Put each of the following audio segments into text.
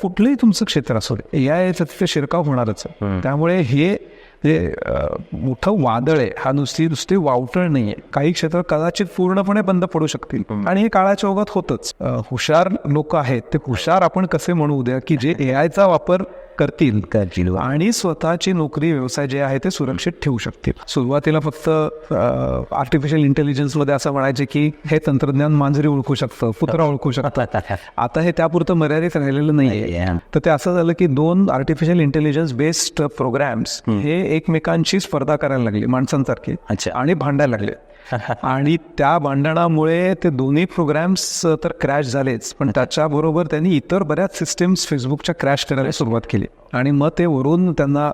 कुठलंही तुमचं क्षेत्र असो ए आयचं तिथे शिरकाव होणारच आहे. त्यामुळे हे मोठं वादळ आहे, हा नुसती वावटळ नाही आहे. काही क्षेत्र कदाचित पूर्णपणे बंद पडू शकतील आणि हे काळाच्या ओघात होतच. हुशार लोक आहेत ते हुशार आपण कसे म्हणू द्या की जे ए आयचा वापर करतील आणि स्वतःची नोकरी व्यवसाय जे आहे ते सुरक्षित ठेवू शकतील. सुरुवातीला फक्त आर्टिफिशियल इंटेलिजन्स मध्ये असं म्हणायचे की हे तंत्रज्ञान मांजरी ओळखू शकतं, कुत्रा ओळखू शकतं. आता हे त्यापुरतं मर्यादित राहिलेलं नाहीये. तर ते असं झालं की 2 आर्टिफिशियल इंटेलिजन्स बेस्ड प्रोग्राम्स हे एकमेकांशी स्पर्धा करायला लागले माणसांसारखे आणि भांडायला लागले. आणि त्या भांडणामुळे ते दोन्ही प्रोग्राम्स तर क्रॅश झालेच, पण त्याच्याबरोबर त्यांनी इतर बऱ्याच सिस्टीम्स फेसबुकच्या क्रॅश करायला सुरुवात केली आणि मग ते वरून त्यांना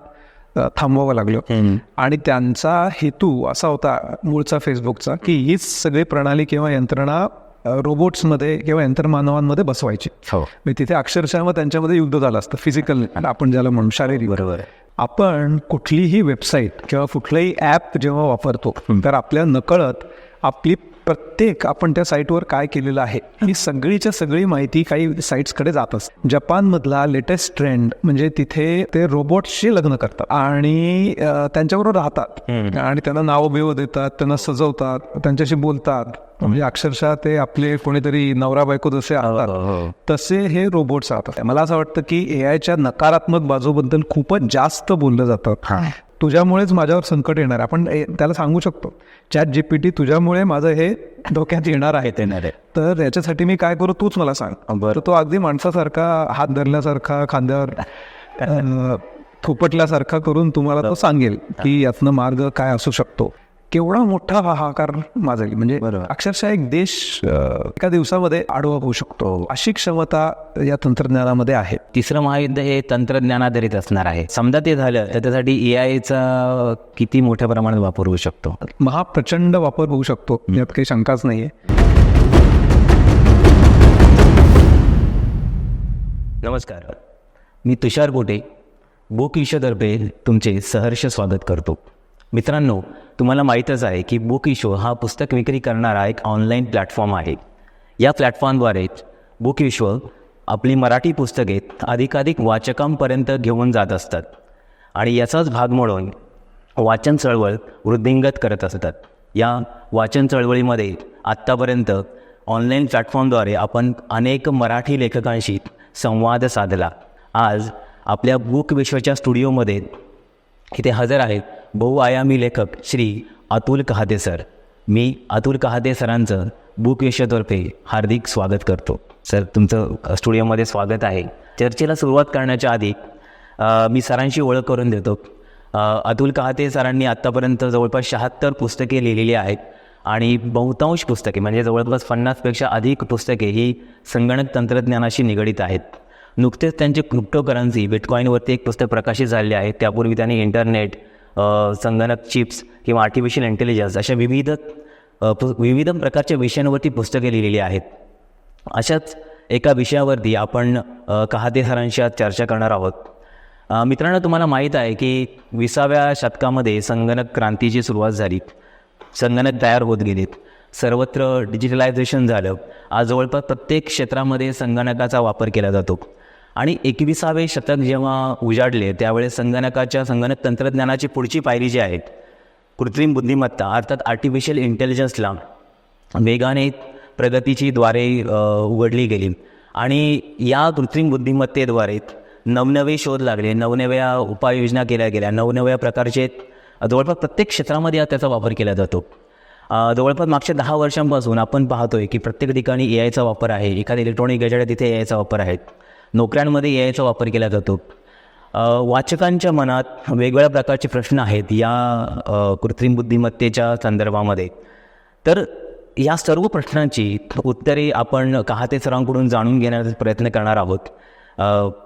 थांबवावं लागलं. आणि त्यांचा हेतू असा होता मूळचा फेसबुकचा की हीच सगळी प्रणाली किंवा यंत्रणा रोबोट्समध्ये किंवा यंत्रमानवांमध्ये बसवायची. तिथे अक्षरशः मग त्यांच्यामध्ये युद्ध झालं असतं फिजिकल, आपण ज्याला म्हणू शारीरिक. बरोबर. आपण कुठलीही वेबसाईट किंवा कुठलंही ॲप जेव्हा वापरतो तर आपल्या नकळत आपली प्रत्येक आपण त्या साईटवर काय केलेलं आहे ही सगळीच्या सगळी माहिती काही साईट्सकडे जात असते. जपानमधला लेटेस्ट ट्रेंड म्हणजे तिथे ते रोबोट्सशी लग्न करतात आणि त्यांच्याबरोबर राहतात आणि त्यांना नावं बिवं देतात, त्यांना सजवतात, त्यांच्याशी बोलतात. म्हणजे अक्षरशः ते आपले कोणीतरी नवरा बायको जसे असतात तसे हे रोबोट्स राहतात. मला असं वाटतं की ए आयच्या नकारात्मक बाजूबद्दल खूपच जास्त बोललं जातं. तुझ्यामुळेच माझ्यावर संकट येणार, आपण त्याला सांगू शकतो ChatGPT तुझ्यामुळे माझं हे डोक्यात येणार आहे, तर याच्यासाठी मी काय करू तूच मला सांग. तर तो अगदी माणसासारखा हात धरल्यासारखा खांद्यावर थोपटल्यासारखा करून तुम्हाला तो सांगेल की यातनं मार्ग काय असू शकतो. केवढा मोठा हाहाकार माजेल, म्हणजे अक्षरशः एक देश एका दिवसामध्ये आडवा होऊ शकतो अशी क्षमता या तंत्रज्ञानामध्ये आहे. तिसरं महायुद्ध हे तंत्रज्ञानाधारित असणार आहे. समजा ते झालं तर त्यासाठी AI चा किती मोठ्या प्रमाणात वापर होऊ शकतो? महाप्रचंड वापर होऊ शकतो, यात काही शंकाच नाहीये. नमस्कार, मी तुषार गोटे बुक इशोतर्फे तुमचे सहर्ष स्वागत करतो. मित्रांनो, तुम्हाला माहीतच आहे की बुक इशो हा पुस्तक विक्री करणारा एक ऑनलाईन प्लॅटफॉर्म आहे. या प्लॅटफॉर्मद्वारे बुक इशो आपली मराठी पुस्तके अधिकाधिक वाचकांपर्यंत घेऊन जात असतात आणि याचाच भाग म्हणून वाचन चळवळ वृद्धिंगत करत असतात. या वाचन चळवळीमध्ये आत्तापर्यंत ऑनलाईन प्लॅटफॉर्मद्वारे आपण अनेक मराठी लेखकांशी संवाद साधला. आज आपल्या बुक विश्वच्या स्टुडिओमध्ये इथे हजर आहेत बहुआयामी लेखक श्री अतुल कहाते सर. मी अतुल कहाते सरांचं बुक विश्वतर्फे हार्दिक स्वागत करतो. सर, तुमचं स्टुडिओमध्ये स्वागत आहे. चर्चेला सुरुवात करण्याच्या आधी मी सरांशी ओळख करून देतो. अतुल कहाते सरांनी आत्तापर्यंत जवळपास 76 पुस्तके लिहिलेली आहेत आणि बहुतांश पुस्तके म्हणजे जवळपास 50पेक्षा अधिक पुस्तके ही संगणक तंत्रज्ञानाशी निगडीत आहेत. नुकतेच त्यांचे क्रिप्टोकरन्सी बिटकॉईनवरती एक पुस्तक प्रकाशित झाले आहे. त्यापूर्वी त्यांनी इंटरनेट, संगणक चिप्स किंवा आर्टिफिशियल इंटेलिजन्स अशा विविध प्रकारच्या विषयांवरती पुस्तके लिहिलेली आहेत. अशाच एका विषयावरती आपण कहाते सरांशी आज चर्चा करणार आहोत. मित्रांनो, तुम्हाला माहीत आहे की 20व्या शतकामध्ये संगणक क्रांतीची सुरुवात झाली. संगणक तयार होत गेलेत, सर्वत्र डिजिटलायझेशन झालं. आज जवळपास प्रत्येक क्षेत्रामध्ये संगणकाचा वापर केला जातो आणि 21वे शतक जेव्हा उजाडले त्यावेळेस संगणक तंत्रज्ञानाची पुढची पायरी जी आहे कृत्रिम बुद्धिमत्ता अर्थात आर्टिफिशियल इंटेलिजन्सला वेगाने प्रगतीची द्वारे उघडली गेली आणि या कृत्रिम बुद्धिमत्तेद्वारे नवनवे शोध लागले, नवनव्या उपाययोजना केल्या गेल्या, नवनव्या प्रकारचे जवळपास प्रत्येक क्षेत्रामध्ये त्याचा वापर केला जातो. जवळपास मागच्या 10 वर्षांपासून आपण पाहतोय की प्रत्येक ठिकाणी AIचा वापर आहे. एखादे इलेक्ट्रॉनिक गॅजेट तिथे AIचा वापर आहे. नोकऱ्यांमध्ये AIचा वापर केला जातो. वाचकांच्या मनात वेगवेगळ्या प्रकारचे प्रश्न आहेत या कृत्रिम बुद्धिमत्तेच्या संदर्भामध्ये. तर या सर्व प्रश्नांची उत्तरे आपण कहाते सरांकडून जाणून घेण्याचा प्रयत्न करणार आहोत.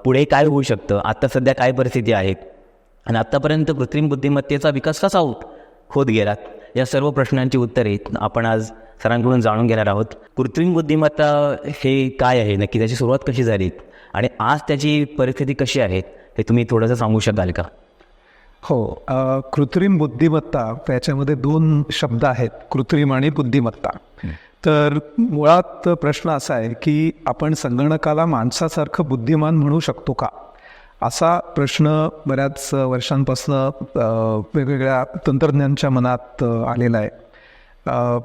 पुढे काय होऊ शकतं, आत्ता सध्या काय परिस्थिती आहे आणि आत्तापर्यंत कृत्रिम बुद्धिमत्तेचा विकास कसा होत गेला, या सर्व प्रश्नांची उत्तरे आपण आज सरांकडून जाणून घेणार आहोत. कृत्रिम बुद्धिमत्ता हे काय आहे, नक्की त्याची सुरुवात कशी झाली आणि आज त्याची परिस्थिती कशी आहे हे तुम्ही थोडंसं सांगू शकाल का? हो, कृत्रिम बुद्धिमत्ता त्याच्यामध्ये 2 शब्द आहेत, कृत्रिम आणि बुद्धिमत्ता. तर मुळात प्रश्न असा आहे की आपण संगणकाला माणसासारखं बुद्धिमान म्हणू शकतो का, असा प्रश्न बऱ्याच वर्षांपासून वेगवेगळ्या तंत्रज्ञांच्या मनात आलेला आहे.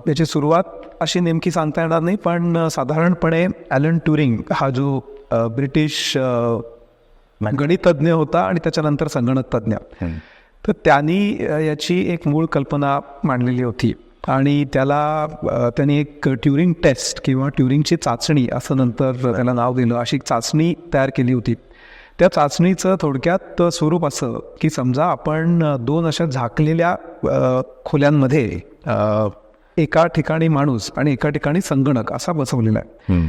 याची सुरुवात अशी नेमकी सांगता येणार नाही, पण साधारणपणे ॲलन ट्युरिंग हा जो ब्रिटिश गणितज्ञ होता आणि त्याच्यानंतर संगणक तज्ज्ञ, तर त्यांनी याची एक मूळ कल्पना मांडलेली होती आणि त्यांनी एक ट्युरिंग टेस्ट किंवा ट्युरिंगची चाचणी असं नंतर त्याला नाव दिलं, अशी एक चाचणी तयार केली होती. त्या चाचणीचं थोडक्यात स्वरूप असं की समजा आपण 2 अशा झाकलेल्या खोल्यांमध्ये एका ठिकाणी माणूस आणि एका ठिकाणी संगणक असा बसवलेला आहे.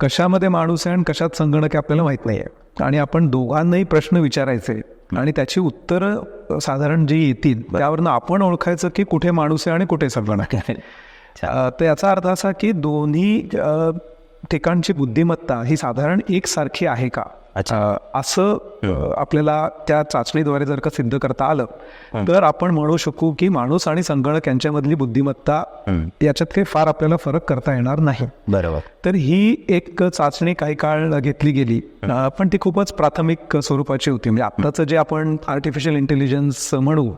कशामध्ये माणूस आहे आणि कशात संगणक आहे आपल्याला माहीत नाही आहे, आणि आपण दोघांनाही प्रश्न विचारायचे आणि त्याची उत्तरं साधारण जी येतील त्यावरनं आपण ओळखायचं की कुठे माणूस आहे आणि कुठे संगणक आहे. तर याचा अर्थ असा की दोन्ही ठिकाणची बुद्धिमत्ता ही साधारण एकसारखी आहे का, असं आपल्याला त्या चाचणीद्वारे जर का सिद्ध करता आलं तर आपण म्हणू शकू की माणूस आणि संगणक यांच्यामधली बुद्धिमत्ता याच्यात काही फार आपल्याला फरक करता येणार नाही. बरोबर. तर ही एक चाचणी काही काळ घेतली गेली, पण ती खूपच प्राथमिक स्वरूपाची होती. म्हणजे आत्ताचं जे आपण आर्टिफिशियल इंटेलिजन्स म्हणू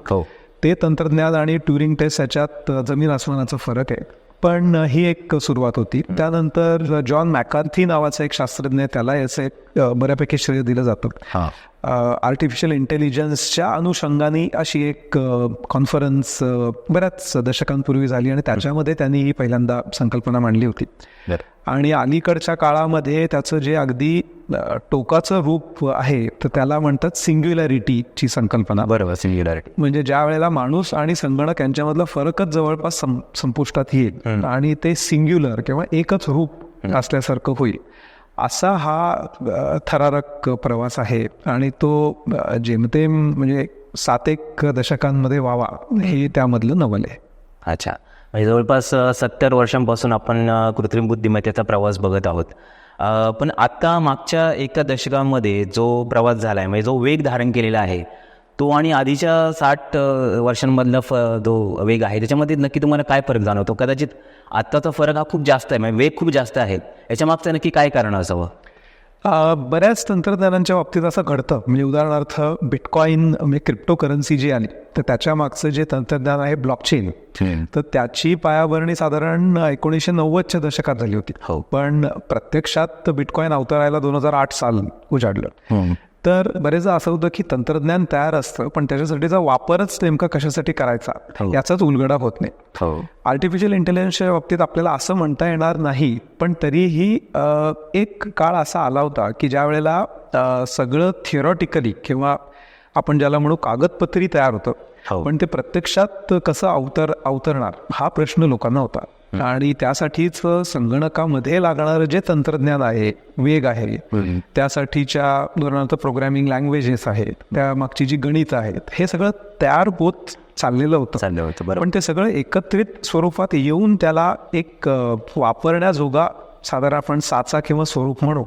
ते तंत्रज्ञान आणि ट्युरिंग टेस्ट याच्यात जमीन आसमानाचा फरक आहे, पण ही एक सुरुवात होती. त्यानंतर जॉन मॅकार्थी नावाचा एक शास्त्रज्ञ, त्याला याचं एक बऱ्यापैकी श्रेय दिलं जातं. आर्टिफिशियल इंटेलिजन्सच्या अनुषंगाने अशी एक कॉन्फरन्स बऱ्याच दशकांपूर्वी झाली आणि त्याच्यामध्ये त्यांनी ही पहिल्यांदा संकल्पना मांडली होती. आणि अलीकडच्या काळामध्ये त्याचं जे अगदी टोकाचं रूप आहे तर त्याला म्हणतात सिंग्युलॅरिटीची संकल्पना. बरोबर, सिंग्युलॅरिटी म्हणजे ज्या वेळेला माणूस आणि संगणक यांच्यामधला फरकच जवळपास संपुष्टात येईल आणि ते सिंग्युलर किंवा एकच रूप असल्यासारखं होईल, असा हा थरारक प्रवास आहे. आणि तो जेमतेम म्हणजे 7 दशकांमध्ये व्हावा हे त्यामधलं नवल आहे. अच्छा, म्हणजे जवळपास 70 वर्षांपासून आपण कृत्रिम बुद्धिमत्तेचा प्रवास बघत आहोत. पण आता मागच्या 1 दशकामध्ये जो प्रवास झाला आहे, म्हणजे जो वेग धारण केलेला आहे तो आणि आधीच्या 60 वर्षांमधला जो वेग आहे त्याच्यामध्ये नक्की तुम्हाला काय फरक जाणवतो? कदाचित आत्ताचा फरक हा खूप जास्त आहे, म्हणजे वेग खूप जास्त आहे, याच्या मागचं नक्की काय कारण असावं? बऱ्याच तंत्रज्ञानांच्या बाबतीत असं घडतं. म्हणजे उदाहरणार्थ बिटकॉइन म्हणजे क्रिप्टोकरन्सी जी आली तर त्याच्या मागचं जे तंत्रज्ञान आहे ब्लॉकचेन, तर त्याची पायाभरणी साधारण 1990च्या दशकात झाली होती. पण प्रत्यक्षात बिटकॉइन अवतरायला 2008 साल उजाडलं. तर बरेचदा असं होतं की तंत्रज्ञान तयार असतं पण त्याच्यासाठीचा वापरच नेमका कशासाठी करायचा याचाच उलगडा होत नाही. आर्टिफिशियल इंटेलिजन्सच्या बाबतीत आपल्याला असं म्हणता येणार नाही, पण तरीही एक काळ असा आला होता की ज्या वेळेला सगळं थिअरॉटिकली किंवा आपण ज्याला म्हणू कागदपत्री तयार होतं, पण ते प्रत्यक्षात कसं अवतरणार हा प्रश्न लोकांना होता. आणि त्यासाठीच संगणकामध्ये लागणारं जे तंत्रज्ञान आहे, वेग आहे, त्यासाठीच्या उदाहरणार्थ प्रोग्रॅमिंग लँग्वेजेस आहेत, त्या मागची जी गणित आहेत, हे सगळं तयार होत चाललेलं होतं. पण ते सगळं एकत्रित स्वरूपात येऊन त्याला एक वापरण्याजोगा साधारण आपण साचा किंवा स्वरूप म्हणू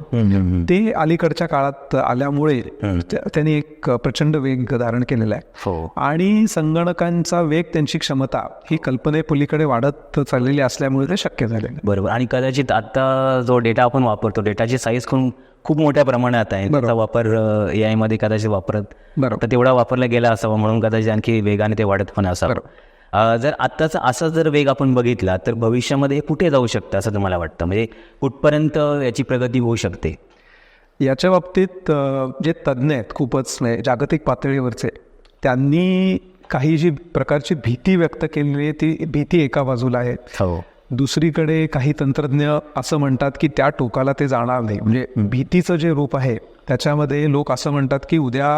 ते अलीकडच्या काळात आल्यामुळे त्यांनी एक प्रचंड वेग धारण केलेला आहे. आणि संगणकांचा वेग, त्यांची क्षमता ही कल्पनेपलीकडे वाढत चाललेली असल्यामुळे ते शक्य झाले. बरोबर. आणि कदाचित आता जो डेटा आपण वापरतो, डेटाची साईज खूप मोठ्या प्रमाणात आहे, त्याचा वापर AI मध्ये कदाचित वापरत तेवढा वापरला गेला असावा, म्हणून कदाचित आणखी वेगाने ते वाढत पण असावं. जर आत्ताचा असा जर वेग आपण बघितला तर भविष्यामध्ये कुठे जाऊ शकतं असं तुम्हाला वाटतं? म्हणजे कुठपर्यंत याची प्रगती होऊ शकते? याच्या बाबतीत जे तज्ज्ञ आहेत खूपच जागतिक पातळीवरचे, त्यांनी काही जी प्रकारची भीती व्यक्त केलेली आहे ती भीती एका बाजूला आहे. दुसरीकडे काही तंत्रज्ञ असं म्हणतात की त्या टोकाला ते जाणार नाही. म्हणजे भीतीचं जे रूप आहे त्याच्यामध्ये लोक असं म्हणतात की उद्या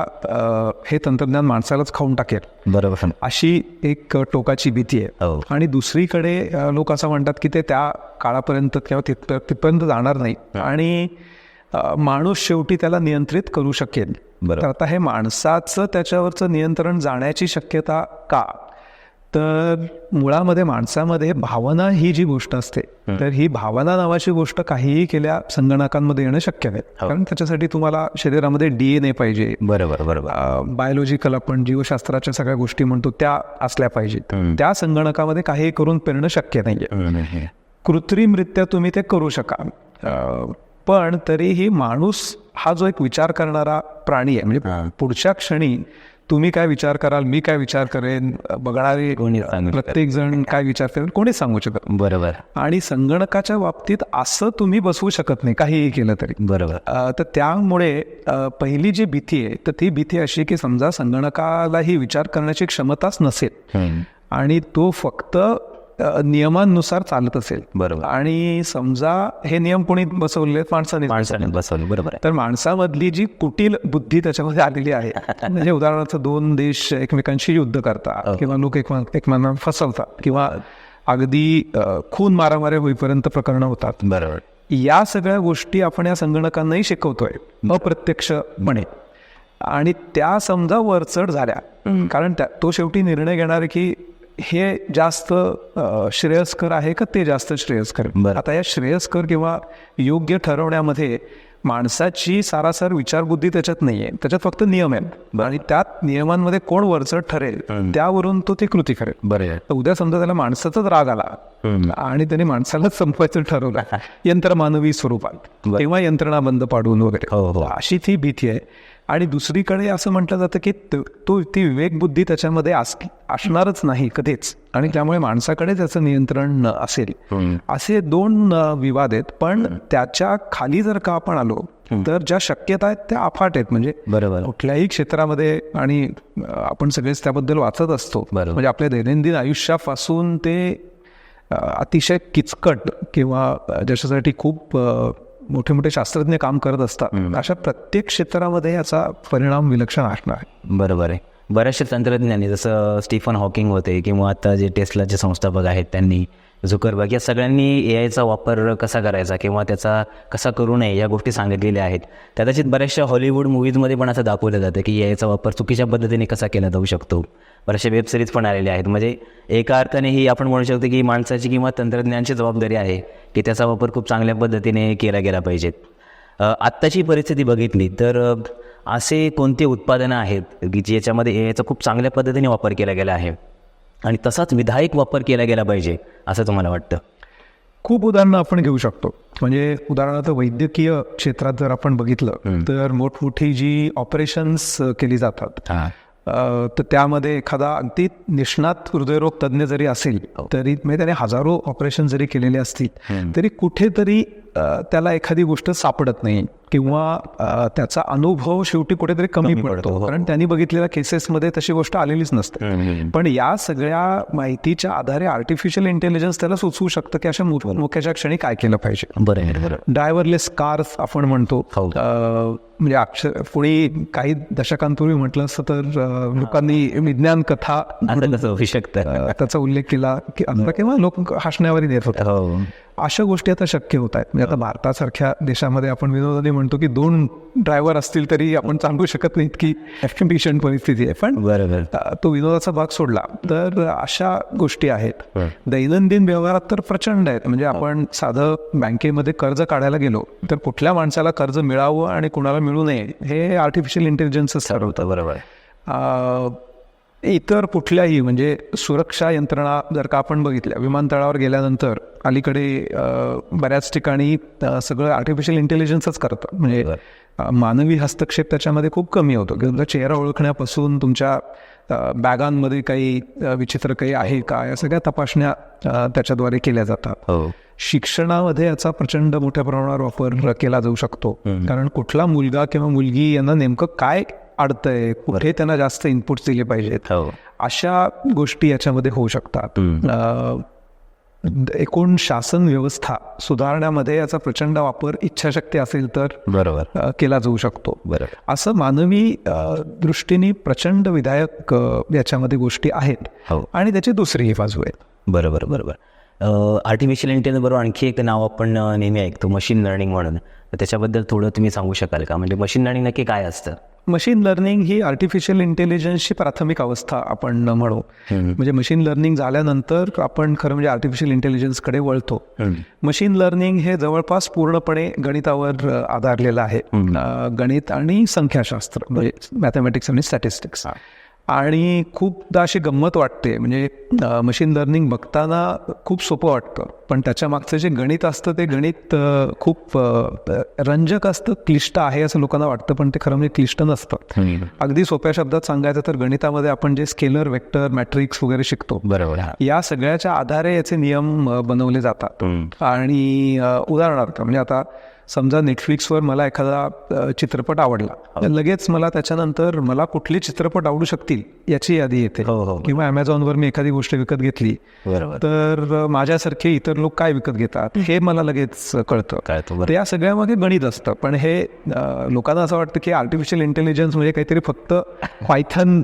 हे तंत्रज्ञान माणसालाच खाऊन टाकेल, बरोबर, अशी एक टोकाची भीती आहे. आणि दुसरीकडे लोक असं म्हणतात की ते त्या काळापर्यंत किंवा तिथपर्यंत जाणार नाही आणि माणूस शेवटी त्याला नियंत्रित करू शकेल. तर आता हे माणसाचं त्याच्यावरचं नियंत्रण जाण्याची शक्यता का? तर मुळामध्ये माणसामध्ये भावना ही जी गोष्ट असते, तर ही भावना नावाची गोष्ट काहीही केल्या संगणकांमध्ये येणं शक्य नाही. कारण त्याच्यासाठी तुम्हाला शरीरामध्ये DNA पाहिजे, बरोबर, बायोलॉजिकल आपण जीवशास्त्राच्या सगळ्या गोष्टी म्हणतो त्या असल्या पाहिजेत. त्या संगणकामध्ये काही करून पेरणं शक्य नाहीये. कृत्रिमरित्या तुम्ही ते करू शकाल. पण तरीही माणूस हा जो एक विचार करणारा प्राणी आहे, म्हणजे पुढच्या क्षणी तुम्ही काय विचार कराल, मी काय विचार करेन, बघणारे प्रत्येक जण काय विचार करेल, कोणीच सांगू शकत. बरोबर. आणि संगणकाच्या बाबतीत असं तुम्ही बसवू शकत नाही काहीही केलं तरी. बरोबर. तर त्यामुळे पहिली जी भीती आहे तर ती भीती अशी की समजा संगणकालाही विचार करण्याची क्षमताच नसेल आणि तो फक्त नियमांनुसार चालत असेल. बरोबर. आणि समजा हे नियम कोणी बसवले, माणसाने बसवले. बरोबर. तर माणसामधली जी कुटील बुद्धी त्याच्यामध्ये आलेली आहे, म्हणजे उदाहरणार्थ 2 देश एकमेकांशी युद्ध करतात किंवा लोक एकमेकांना फसवतात किंवा अगदी खून मारामाऱ्या होईपर्यंत प्रकरणं होतात. बरोबर. या सगळ्या गोष्टी आपण या संगणकांनाही शिकवतोय अप्रत्यक्षपणे. आणि त्या समजा वरचढ झाल्या कारण तो शेवटी निर्णय घेणार आहे की हे जास्त श्रेयस्कर आहे का ते जास्त श्रेयस्कर. आता या श्रेयस्कर किंवा योग्य ठरवण्यामध्ये माणसाची सारासार विचारबुद्धी त्याच्यात नाहीये, त्याच्यात फक्त नियम आहेत आणि त्यात नियमांमध्ये कोण वरचढ ठरेल त्यावरून तो ती कृती करेल. बरोबर. तर उद्या समजा त्याला माणसाचाच राग आला आणि त्याने माणसालाच संपवायचं ठरवलं यंत्रमानवी स्वरूपात, तेव्हा यंत्रणा बंद पाडून वगैरे, अशी ती भीती आहे. आणि दुसरीकडे असं म्हटलं जातं की ती विवेकबुद्धी त्याच्यामध्ये असणारच नाही कधीच आणि त्यामुळे माणसाकडे त्याचं नियंत्रण असेल. असे 2 विवाद आहेत. पण त्याच्या खाली जर का आपण आलो तर ज्या शक्यता आहेत त्या अफाट आहेत. म्हणजे बरोबर. कुठल्याही क्षेत्रामध्ये, आणि आपण सगळेच त्याबद्दल वाचत असतो, म्हणजे आपल्या दैनंदिन आयुष्यापासून ते अतिशय किचकट किंवा ज्याच्यासाठी खूप मोठे मोठे शास्त्रज्ञ काम करत असतात, अशा प्रत्येक क्षेत्रामध्ये याचा परिणाम विलक्षण असणार आहे. बरोबर आहे. बऱ्याचशा तंत्रज्ञांनी, जसं स्टीफन हॉकिंग होते किंवा आता जे टेस्लाचे संस्थापक आहेत त्यांनी, झुकरबर्ग, या सगळ्यांनी AIचा वापर कसा करायचा किंवा त्याचा कसा करू नये या गोष्टी सांगितलेल्या आहेत. कदाचित बऱ्याचशा हॉलिवूड मूवीजमध्ये पण असं दाखवलं जातं की AIचा वापर चुकीच्या पद्धतीने कसा केला जाऊ शकतो. बऱ्याचशा वेबसिरीज पण आलेल्या आहेत. म्हणजे एका अर्थाने ही आपण म्हणू शकतो की माणसाची किंवा तंत्रज्ञानाची जबाबदारी आहे की त्याचा वापर खूप चांगल्या पद्धतीने केला गेला पाहिजे. आत्ताची परिस्थिती बघितली तर असे कोणते उत्पादनं आहेत की ज्याच्यामध्ये AIचा खूप चांगल्या पद्धतीने वापर केला गेला आहे आणि तसाच विधायक वापर केला गेला पाहिजे असं तुम्हाला वाटतं? खूप उदाहरणं आपण घेऊ शकतो. म्हणजे उदाहरणार्थ वैद्यकीय क्षेत्रात जर आपण बघितलं तर मोठमोठी जी ऑपरेशन्स केली जातात तर त्यामध्ये एखादा अगदी निष्णात हृदयरोग तज्ज्ञ जरी असेल तरी, म्हणजे त्याने हजारो ऑपरेशन जरी केलेले असतील तरी कुठेतरी त्याला एखादी गोष्ट सापडत नाही किंवा त्याचा अनुभव शेवटी कुठेतरी कमी पडतो, कारण त्यांनी बघितलेल्या केसेसमध्ये तशी गोष्ट आलेलीच नसते. पण या सगळ्या माहितीच्या आधारे आर्टिफिशियल इंटेलिजन्स त्याला सुचवू शकतं की अशा मोक्याच्या क्षणी काय केलं पाहिजे. बरोबर. ड्रायव्हरलेस कार्स आपण म्हणतो, म्हणजे कोणी काही दशकांपूर्वी म्हटलं असतं तर लोकांनी विज्ञान कथा होऊ शकतं त्याचा उल्लेख केला की किंवा लोक हसण्यावर देत होते. अशा गोष्टी आता शक्य होत आहेत. म्हणजे आता भारतासारख्या देशामध्ये आपण विनोदाने म्हणतो की 2 ड्रायव्हर असतील तरी आपण सांगू शकत नाही इतकी भीषण परिस्थिती आहे. पण बरोबर, तो विनोदाचा भाग सोडला तर अशा गोष्टी आहेत. दैनंदिन व्यवहारात तर प्रचंड आहेत. म्हणजे आपण साधं बँकेमध्ये कर्ज काढायला गेलो तर कुठल्या माणसाला कर्ज मिळावं आणि कुणाला मिळू नये हे आर्टिफिशियल इंटेलिजन्सच ठरवतं. बरोबर. इतर कुठल्याही, म्हणजे सुरक्षा यंत्रणा जर का आपण बघितल्या, विमानतळावर गेल्यानंतर अलीकडे बऱ्याच ठिकाणी सगळं आर्टिफिशियल इंटेलिजन्सच करतं. म्हणजे मानवी हस्तक्षेप त्याच्यामध्ये खूप कमी होतो. तुमचा चेहरा ओळखण्यापासून तुमच्या बॅगांमध्ये काही विचित्र काही आहे का या सगळ्या तपासण्या त्याच्याद्वारे केल्या जातात. शिक्षणामध्ये याचा प्रचंड मोठ्या प्रमाणावर वापर केला जाऊ शकतो, कारण कुठला मुलगा किंवा मुलगी यांना नेमकं काय अडतंय, कुठे त्यांना जास्त इनपुट्स दिले पाहिजेत, अशा गोष्टी याच्यामध्ये होऊ शकतात. एकूण शासन व्यवस्था सुधारण्यामध्ये याचा प्रचंड वापर इच्छाशक्ती असेल तर केला जाऊ शकतो. असं मानवी दृष्टीने प्रचंड विधायक याच्यामध्ये गोष्टी आहेत आणि त्याची दुसरीही बाजू आहे. बरोबर. आर्टिफिशियल इंटेलिजन्स बरोबर आणखी एक नाव आपण नेहमी ऐकतो, मशीन लर्निंग म्हणून. त्याच्याबद्दल थोडं तुम्ही सांगू शकाल का? म्हणजे मशीन लर्निंग नक्की काय असतं? मशीन लर्निंग ही आर्टिफिशियल इंटेलिजन्सची प्राथमिक अवस्था आपण म्हणू. म्हणजे मशीन लर्निंग झाल्यानंतर आपण खरं म्हणजे आर्टिफिशियल इंटेलिजन्सकडे वळतो. मशीन लर्निंग हे जवळपास पूर्णपणे गणितावर आधारलेलं आहे. गणित आणि संख्याशास्त्र, म्हणजे मॅथमॅटिक्स आणि स्टॅटिस्टिक्स. आणि खूपदा अशी गंमत वाटते, म्हणजे मशीन लर्निंग बघताना खूप सोपं वाटतं, पण त्याच्या मागचं जे गणित असतं ते गणित खूप रंजक असतं, क्लिष्ट आहे असं लोकांना वाटतं, पण ते खरं म्हणजे क्लिष्ट नसतं. अगदी सोप्या शब्दात सांगायचं तर गणितामध्ये आपण जे स्केलर, वेक्टर, मॅट्रिक्स वगैरे शिकतो, बरोबर, या सगळ्याच्या आधारे याचे नियम बनवले जातात. आणि उदाहरणार्थ म्हणजे आता समजा नेटफ्लिक्सवर मला एखादा चित्रपट आवडला, तर लगेच मला त्याच्यानंतर मला कुठले चित्रपट आवडू शकतील याची यादी येते. किंवा अमेझॉनवर मी एखादी गोष्ट विकत घेतली तर माझ्यासारखे इतर लोक काय विकत घेतात हे मला लगेच कळतं. तर या सगळ्यामागे गणित असतं. पण हे लोकांना असं वाटतं की आर्टिफिशियल इंटेलिजन्स म्हणजे काहीतरी फक्त पायथन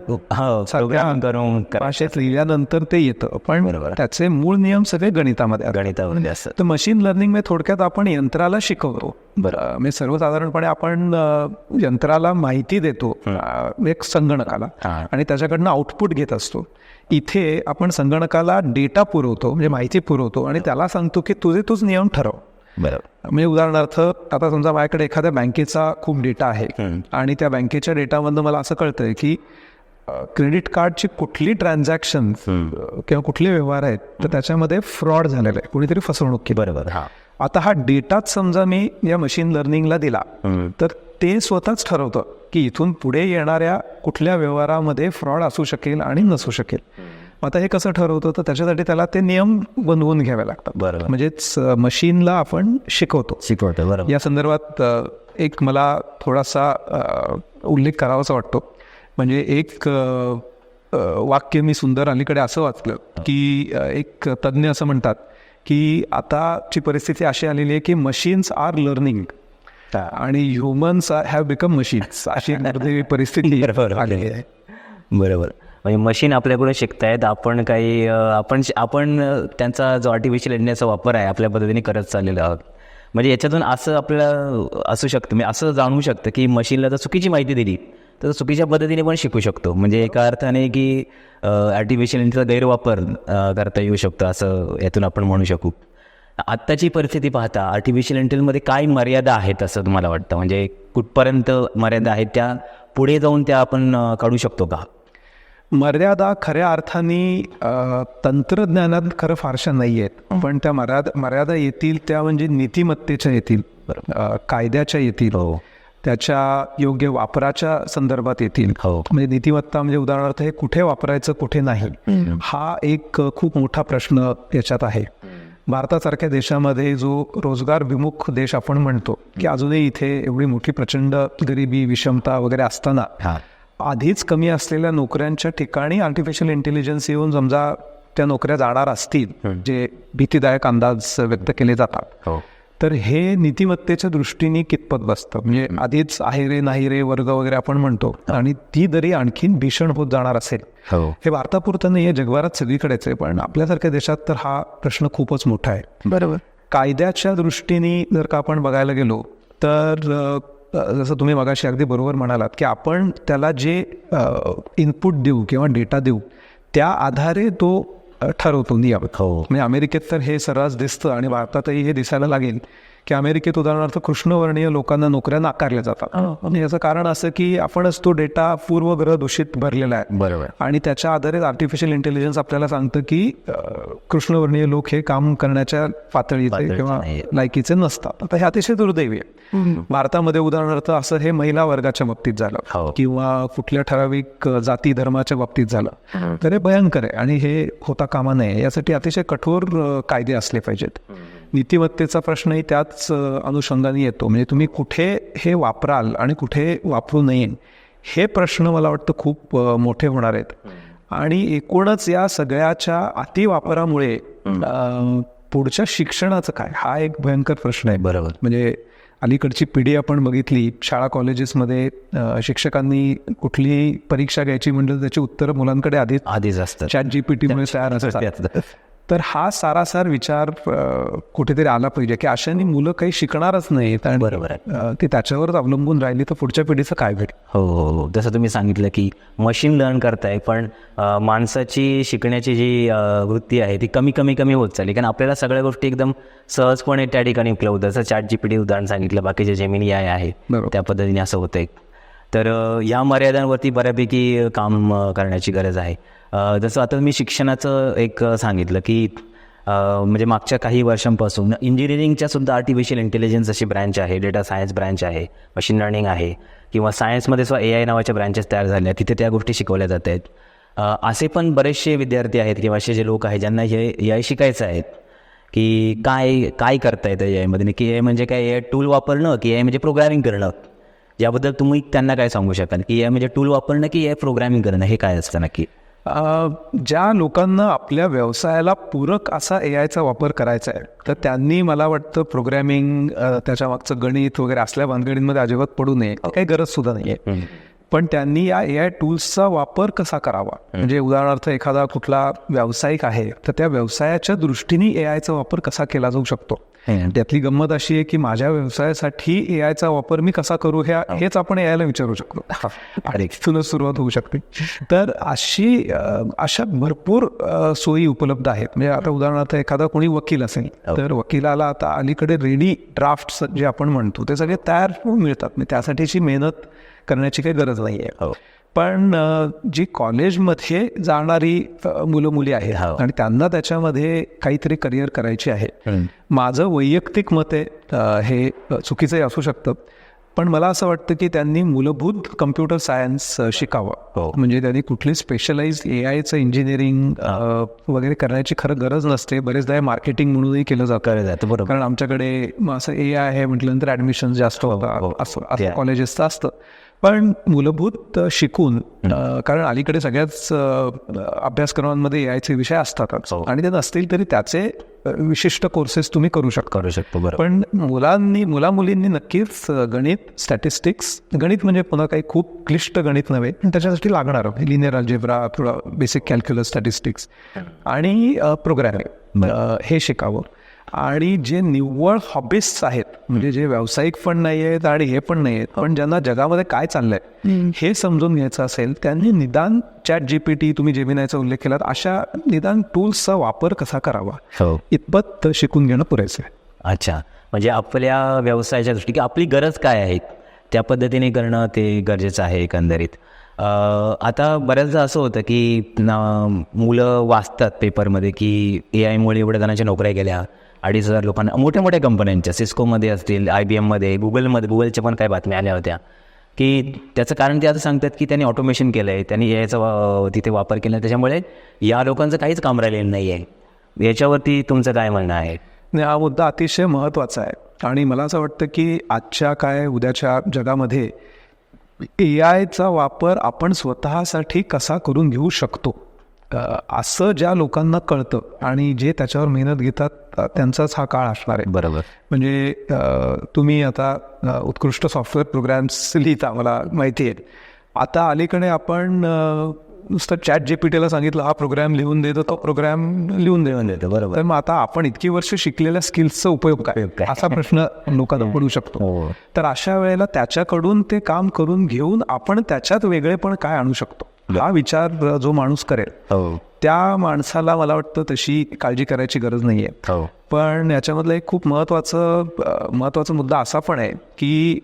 भाषेत लिहिल्यानंतर ते येतं, पण त्याचे मूळ नियम सगळे गणितामध्ये असतात. तर मशीन लर्निंग मध्ये थोडक्यात आपण यंत्राला शिकवतो. म्हणजे सर्वसाधारणपणे आपण यंत्राला माहिती देतो एक संगणकाला आणि त्याच्याकडनं आउटपुट घेत असतो. इथे आपण संगणकाला डेटा पुरवतो, म्हणजे माहिती पुरवतो आणि त्याला सांगतो की तूच नियम ठरव. म्हणजे उदाहरणार्थ आता समजा माझ्याकडे एखाद्या बँकेचा खूप डेटा आहे आणि त्या बँकेच्या डेटामधनं मला असं कळतंय की क्रेडिट कार्डची कुठली ट्रान्झॅक्शन किंवा कुठले व्यवहार आहेत तर त्याच्यामध्ये फ्रॉड झालेला आहे, कुणीतरी फसवणूक केली. आता हा डेटाच समजा मी या मशीन लर्निंगला दिला तर ते स्वतःच ठरवतं की इथून पुढे येणाऱ्या कुठल्या व्यवहारामध्ये फ्रॉड असू शकेल आणि नसू शकेल. आता हे कसं ठरवतं तर त्याच्यासाठी त्याला ते नियम बनवून घ्यावे लागतात. म्हणजेच मशीनला आपण शिकवतो. या संदर्भात एक मला थोडासा उल्लेख करावासा वाटतो. म्हणजे एक वाक्य मी सुंदर अलीकडे असं वाचलं की एक तज्ज्ञ असं म्हणतात की आताची परिस्थिती अशी आलेली आहे की मशीन्स आर लर्निंग आणि ह्युमन्स हॅव बिकम मशीन्स, अशी परिस्थिती आलेली आहे. बरोबर. म्हणजे मशीन आपल्याकडे शिकतायत, आपण काही आपण त्यांचा जो आर्टिफिशियल इंटेलिजन्सचा वापर आहे आपल्या पद्धतीने करत चाललेलो आहोत. म्हणजे याच्यातून असं आपल्याला असू शकतं, म्हणजे असं जाणवू शकतं की मशीनला जर चुकीची माहिती दिली तर चुकीच्या पद्धतीने पण शिकू शकतो. म्हणजे एका अर्थाने की आर्टिफिशियल इंटेलिजन्सचा गैरवापर करता येऊ शकतो असं यातून आपण म्हणू शकू. आत्ताची परिस्थिती पाहता आर्टिफिशियल इंटेलिजन्समध्ये काय मर्यादा आहेत असं तुम्हाला वाटतं? म्हणजे कुठपर्यंत मर्यादा आहेत, त्या पुढे जाऊन त्या आपण काढू शकतो का? मर्यादा खऱ्या अर्थाने तंत्रज्ञानात खरं फारशा नाही आहेत, पण त्या मर्यादा येतील त्या म्हणजे नीतिमत्तेच्या येतील, कायद्याच्या येतील, त्याच्या योग्य वापराच्या संदर्भात येतील. म्हणजे नीतिमत्ता म्हणजे उदाहरणार्थ हे कुठे वापरायचं कुठे नाही, हा एक खूप मोठा प्रश्न याच्यात आहे. भारतासारख्या देशामध्ये जो रोजगार विमुख देश आपण म्हणतो की अजूनही इथे एवढी मोठी प्रचंड गरिबी, विषमता वगैरे असताना आधीच कमी असलेल्या नोकऱ्यांच्या ठिकाणी आर्टिफिशियल इंटेलिजन्स येऊन समजा त्या नोकऱ्या जाणार असतील, जे भीतीदायक अंदाज व्यक्त केले जातात, तर हे नीतिमत्तेच्या दृष्टीने कितपत बसतं. म्हणजे आधीच आहे रे नाही रे वर्ग वगैरे आपण म्हणतो आणि ती दरी आणखीन भीषण होत जाणार असेल. हे भारतापुरतं नाही, जगभरात सगळीकडेच आहे, पण आपल्यासारख्या देशात तर हा प्रश्न खूपच मोठा आहे. बरोबर. कायद्याच्या दृष्टीने जर का आपण बघायला गेलो तर जसं तुम्ही मगाशी अगदी बरोबर म्हणालात की आपण त्याला जे इनपुट देऊ किंवा डेटा देऊ त्या आधारे तो ठरवतो नियम. म्हणजे अमेरिकेत तर हे सर्रास दिसतं आणि भारतातही हे दिसायला लागेल की अमेरिकेत उदाहरणार्थ कृष्णवर्णीय लोकांना नोकऱ्या नाकारल्या जातात. याचं कारण असं की आपणच तो डेटा पूर्वग्रह दूषित भरलेला आहे. बरोबर. आणि त्याच्या आधारे आर्टिफिशियल इंटेलिजन्स आपल्याला सांगतं की कृष्णवर्णीय लोक हे काम करण्याच्या पातळीचे किंवा लायकीचे नसतात. आता हे अतिशय दुर्दैवी आहे. भारतामध्ये उदाहरणार्थ असं हे महिला वर्गाच्या बाबतीत झालं किंवा कुठल्या ठराविक जाती धर्माच्या बाबतीत झालं तर हे भयंकर आहे आणि हे होता कामा नये. यासाठी अतिशय कठोर कायदे असले पाहिजेत. नीतिमत्तेचा प्रश्नही त्याच अनुषंगाने येतो. म्हणजे तुम्ही कुठे हे वापराल आणि कुठे वापरू नये हे प्रश्न मला वाटतं खूप मोठे होणार आहेत. आणि एकूणच या सगळ्याच्या अतिवापरामुळे पुढच्या शिक्षणाचं काय, हा एक भयंकर प्रश्न आहे. बरोबर. म्हणजे अलीकडची पिढी आपण बघितली, शाळा कॉलेजेसमध्ये शिक्षकांनी कुठलीही परीक्षा घ्यायची म्हणजे त्याची उत्तरं मुलांकडे आधीच असतात, ChatGPT मुळे तयार असतात. तर हा सारासार विचार कुठेतरी आला पाहिजे की अशाने मुलं काही शिकणारच नाहीत आणि बरोबर ते त्याच्यावरच अवलंबून राहिली तर पुढच्या पिढीचं काय भेटेल. हो. जसं तुम्ही सांगितलं की मशीन लर्न करताय, पण माणसाची शिकण्याची जी वृत्ती आहे ती कमी होत चालली, कारण आपल्याला सगळ्या गोष्टी एकदम सहजपणे त्या ठिकाणी उपलब्ध. जसं ChatGPT उदाहरण सांगितलं, बाकीचे जेमिनी आहे त्या पद्धतीने असं होतंय. तर या मर्यादांवरती बऱ्यापैकी काम करण्याची गरज आहे. जसं आता मी शिक्षणाचं एक सांगितलं की म्हणजे मागच्या काही वर्षांपासून इंजिनिअरिंगच्या सुद्धा आर्टिफिशियल इंटेलिजन्स अशी ब्रँच आहे, डेटा सायन्स ब्रँच आहे, मशीन लर्निंग आहे, किंवा सायन्समध्ये सुद्धा AI नावाच्या ब्रँचेस तयार झाल्या, तिथे त्या गोष्टी शिकवल्या जात आहेत. असे पण बरेचसे विद्यार्थी आहेत किंवा असे जे लोक आहेत ज्यांना हे AI शिकायचं आहेत की काय करता येतं AI की AI म्हणजे काय, AI टूल वापरणं की AI म्हणजे प्रोग्रामिंग करणं, याबद्दल तुम्ही त्यांना काय सांगू शकाल की AI म्हणजे टूल वापरणं की AI प्रोग्रामिंग करणं, हे काय असतं नक्की? ज्या लोकांना आपल्या व्यवसायाला पूरक असा AIचा वापर करायचा आहे तर त्यांनी मला वाटतं प्रोग्रॅमिंग, त्याच्या मागचं गणित वगैरे असल्या भानगडींमध्ये अजिबात पडू नये, काही गरज सुद्धा नाही आहे. पण त्यांनी या AI टूल्सचा वापर कसा करावा, म्हणजे उदाहरणार्थ एखादा कुठला व्यावसायिक आहे तर त्या व्यवसायाच्या दृष्टीने AIचा वापर कसा केला जाऊ शकतो. त्यातली गंमत अशी आहे की माझ्या व्यवसायासाठी AIचा वापर मी कसा करू हेच आपण AIला विचारू शकतो आणि इथूनच सुरुवात होऊ शकते. तर अशा भरपूर सोयी उपलब्ध आहेत. म्हणजे आता उदाहरणार्थ एखादा कोणी वकील असेल तर वकिलाला आता अलीकडे रेडी ड्राफ्ट्स जे आपण म्हणतो ते सगळे तयार मिळतात. म्हणजे त्यासाठीची मेहनत करण्याची काही गरज नाही आहे. पण जी कॉलेजमध्ये जाणारी मुलं मुली आहेत आणि त्यांना त्याच्यामध्ये काहीतरी करिअर करायची आहे, माझं वैयक्तिक मत आहे हे चुकीचंही असू शकतं, पण मला असं वाटतं की त्यांनी मूलभूत कम्प्युटर सायन्स शिकावं. म्हणजे त्यांनी कुठली स्पेशलाइज्ड AIचं इंजिनिअरिंग वगैरे करण्याची खरं गरज नसते. बरेचदा हे मार्केटिंग म्हणूनही केलं जातं, बरोबर, कारण आमच्याकडे असं AI आहे म्हटल्यानंतर ॲडमिशन जास्त होतात असं कॉलेजेसचं असतं. पण मूलभूत शिकून, कारण अलीकडे सगळ्याच अभ्यासक्रमांमध्ये AIचे विषय असतातच आणि ते नसतील तरी त्याचे विशिष्ट कोर्सेस तुम्ही करू शकतो. पण मुलींनी नक्कीच गणित, स्टॅटिस्टिक्स, गणित म्हणजे पुन्हा काही खूप क्लिष्ट गणित नव्हे, पण त्याच्यासाठी लागणार लिनियर अल्जेब्रा, थोडा बेसिक कॅल्क्युलस, स्टॅटिस्टिक्स आणि प्रोग्रॅमिंग हे शिकावं. आणि जे निव्वळ हॉबीज आहेत, म्हणजे जे व्यावसायिक पण नाही आहेत आणि हे पण नाही आहेत, पण ज्यांना जगामध्ये काय चाललंय हे समजून घ्यायचं असेल, त्यांनी निदान ChatGPT, तुम्ही जेमिनायचा उल्लेख केलात, अशा निदान टूल्सचा वापर कसा करावा इतपत शिकून घेणं पुरेसं आहे. अच्छा, म्हणजे आपल्या व्यवसायाच्या दृष्टीने आपली गरज काय आहे त्या पद्धतीने करणं ते गरजेचं आहे एकंदरीत. आता बऱ्याचदा असं होतं की मुलं वाचतात पेपरमध्ये की AIमुळे एवढ्या जणांच्या नोकऱ्या गेल्या, 2,500 लोकांना, मोठ्या मोठ्या कंपन्यांच्या, सिस्कोमध्ये असतील, IBMमध्ये, गुगलच्या पण काही बातम्या आल्या होत्या की त्याचं कारण ते असं सांगतात की त्यांनी ऑटोमेशन केलं आहे, त्यांनी AIचा तिथे वापर केला, त्याच्यामुळे या लोकांचं काहीच काम राहिलेलं नाही आहे. याच्यावरती तुमचं काय म्हणणं आहे? हा मुद्दा अतिशय महत्त्वाचा आहे आणि मला असं वाटतं की आजच्या काय उद्याच्या जगामध्ये AIचा वापर आपण स्वतःसाठी कसा करून घेऊ शकतो असं ज्या लोकांना कळतं आणि जे त्याच्यावर मेहनत घेतात त्यांचाच हा काळ असणार आहे. बरोबर. म्हणजे तुम्ही आता उत्कृष्ट सॉफ्टवेअर प्रोग्रॅम्स लिहिता, मला माहिती आहे. आता अलीकडे आपण नुसतं ChatGPTला सांगितलं हा प्रोग्रॅम लिहून देतो, तो प्रोग्रॅम लिहून देतो, बरोबर. तर मग आता आपण इतकी वर्ष शिकलेल्या स्किल्सचा उपयोग काय, असा प्रश्न लोकांना पडू शकतो. तर अशा वेळेला त्याच्याकडून ते काम करून घेऊन आपण त्याच्यात वेगळेपण काय आणू शकतो हा विचार जो माणूस करेल त्या माणसाला मला वाटतं तशी काळजी करायची गरज नाही आहे. पण याच्यामधला एक खूप महत्त्वाचा मुद्दा असा पण आहे की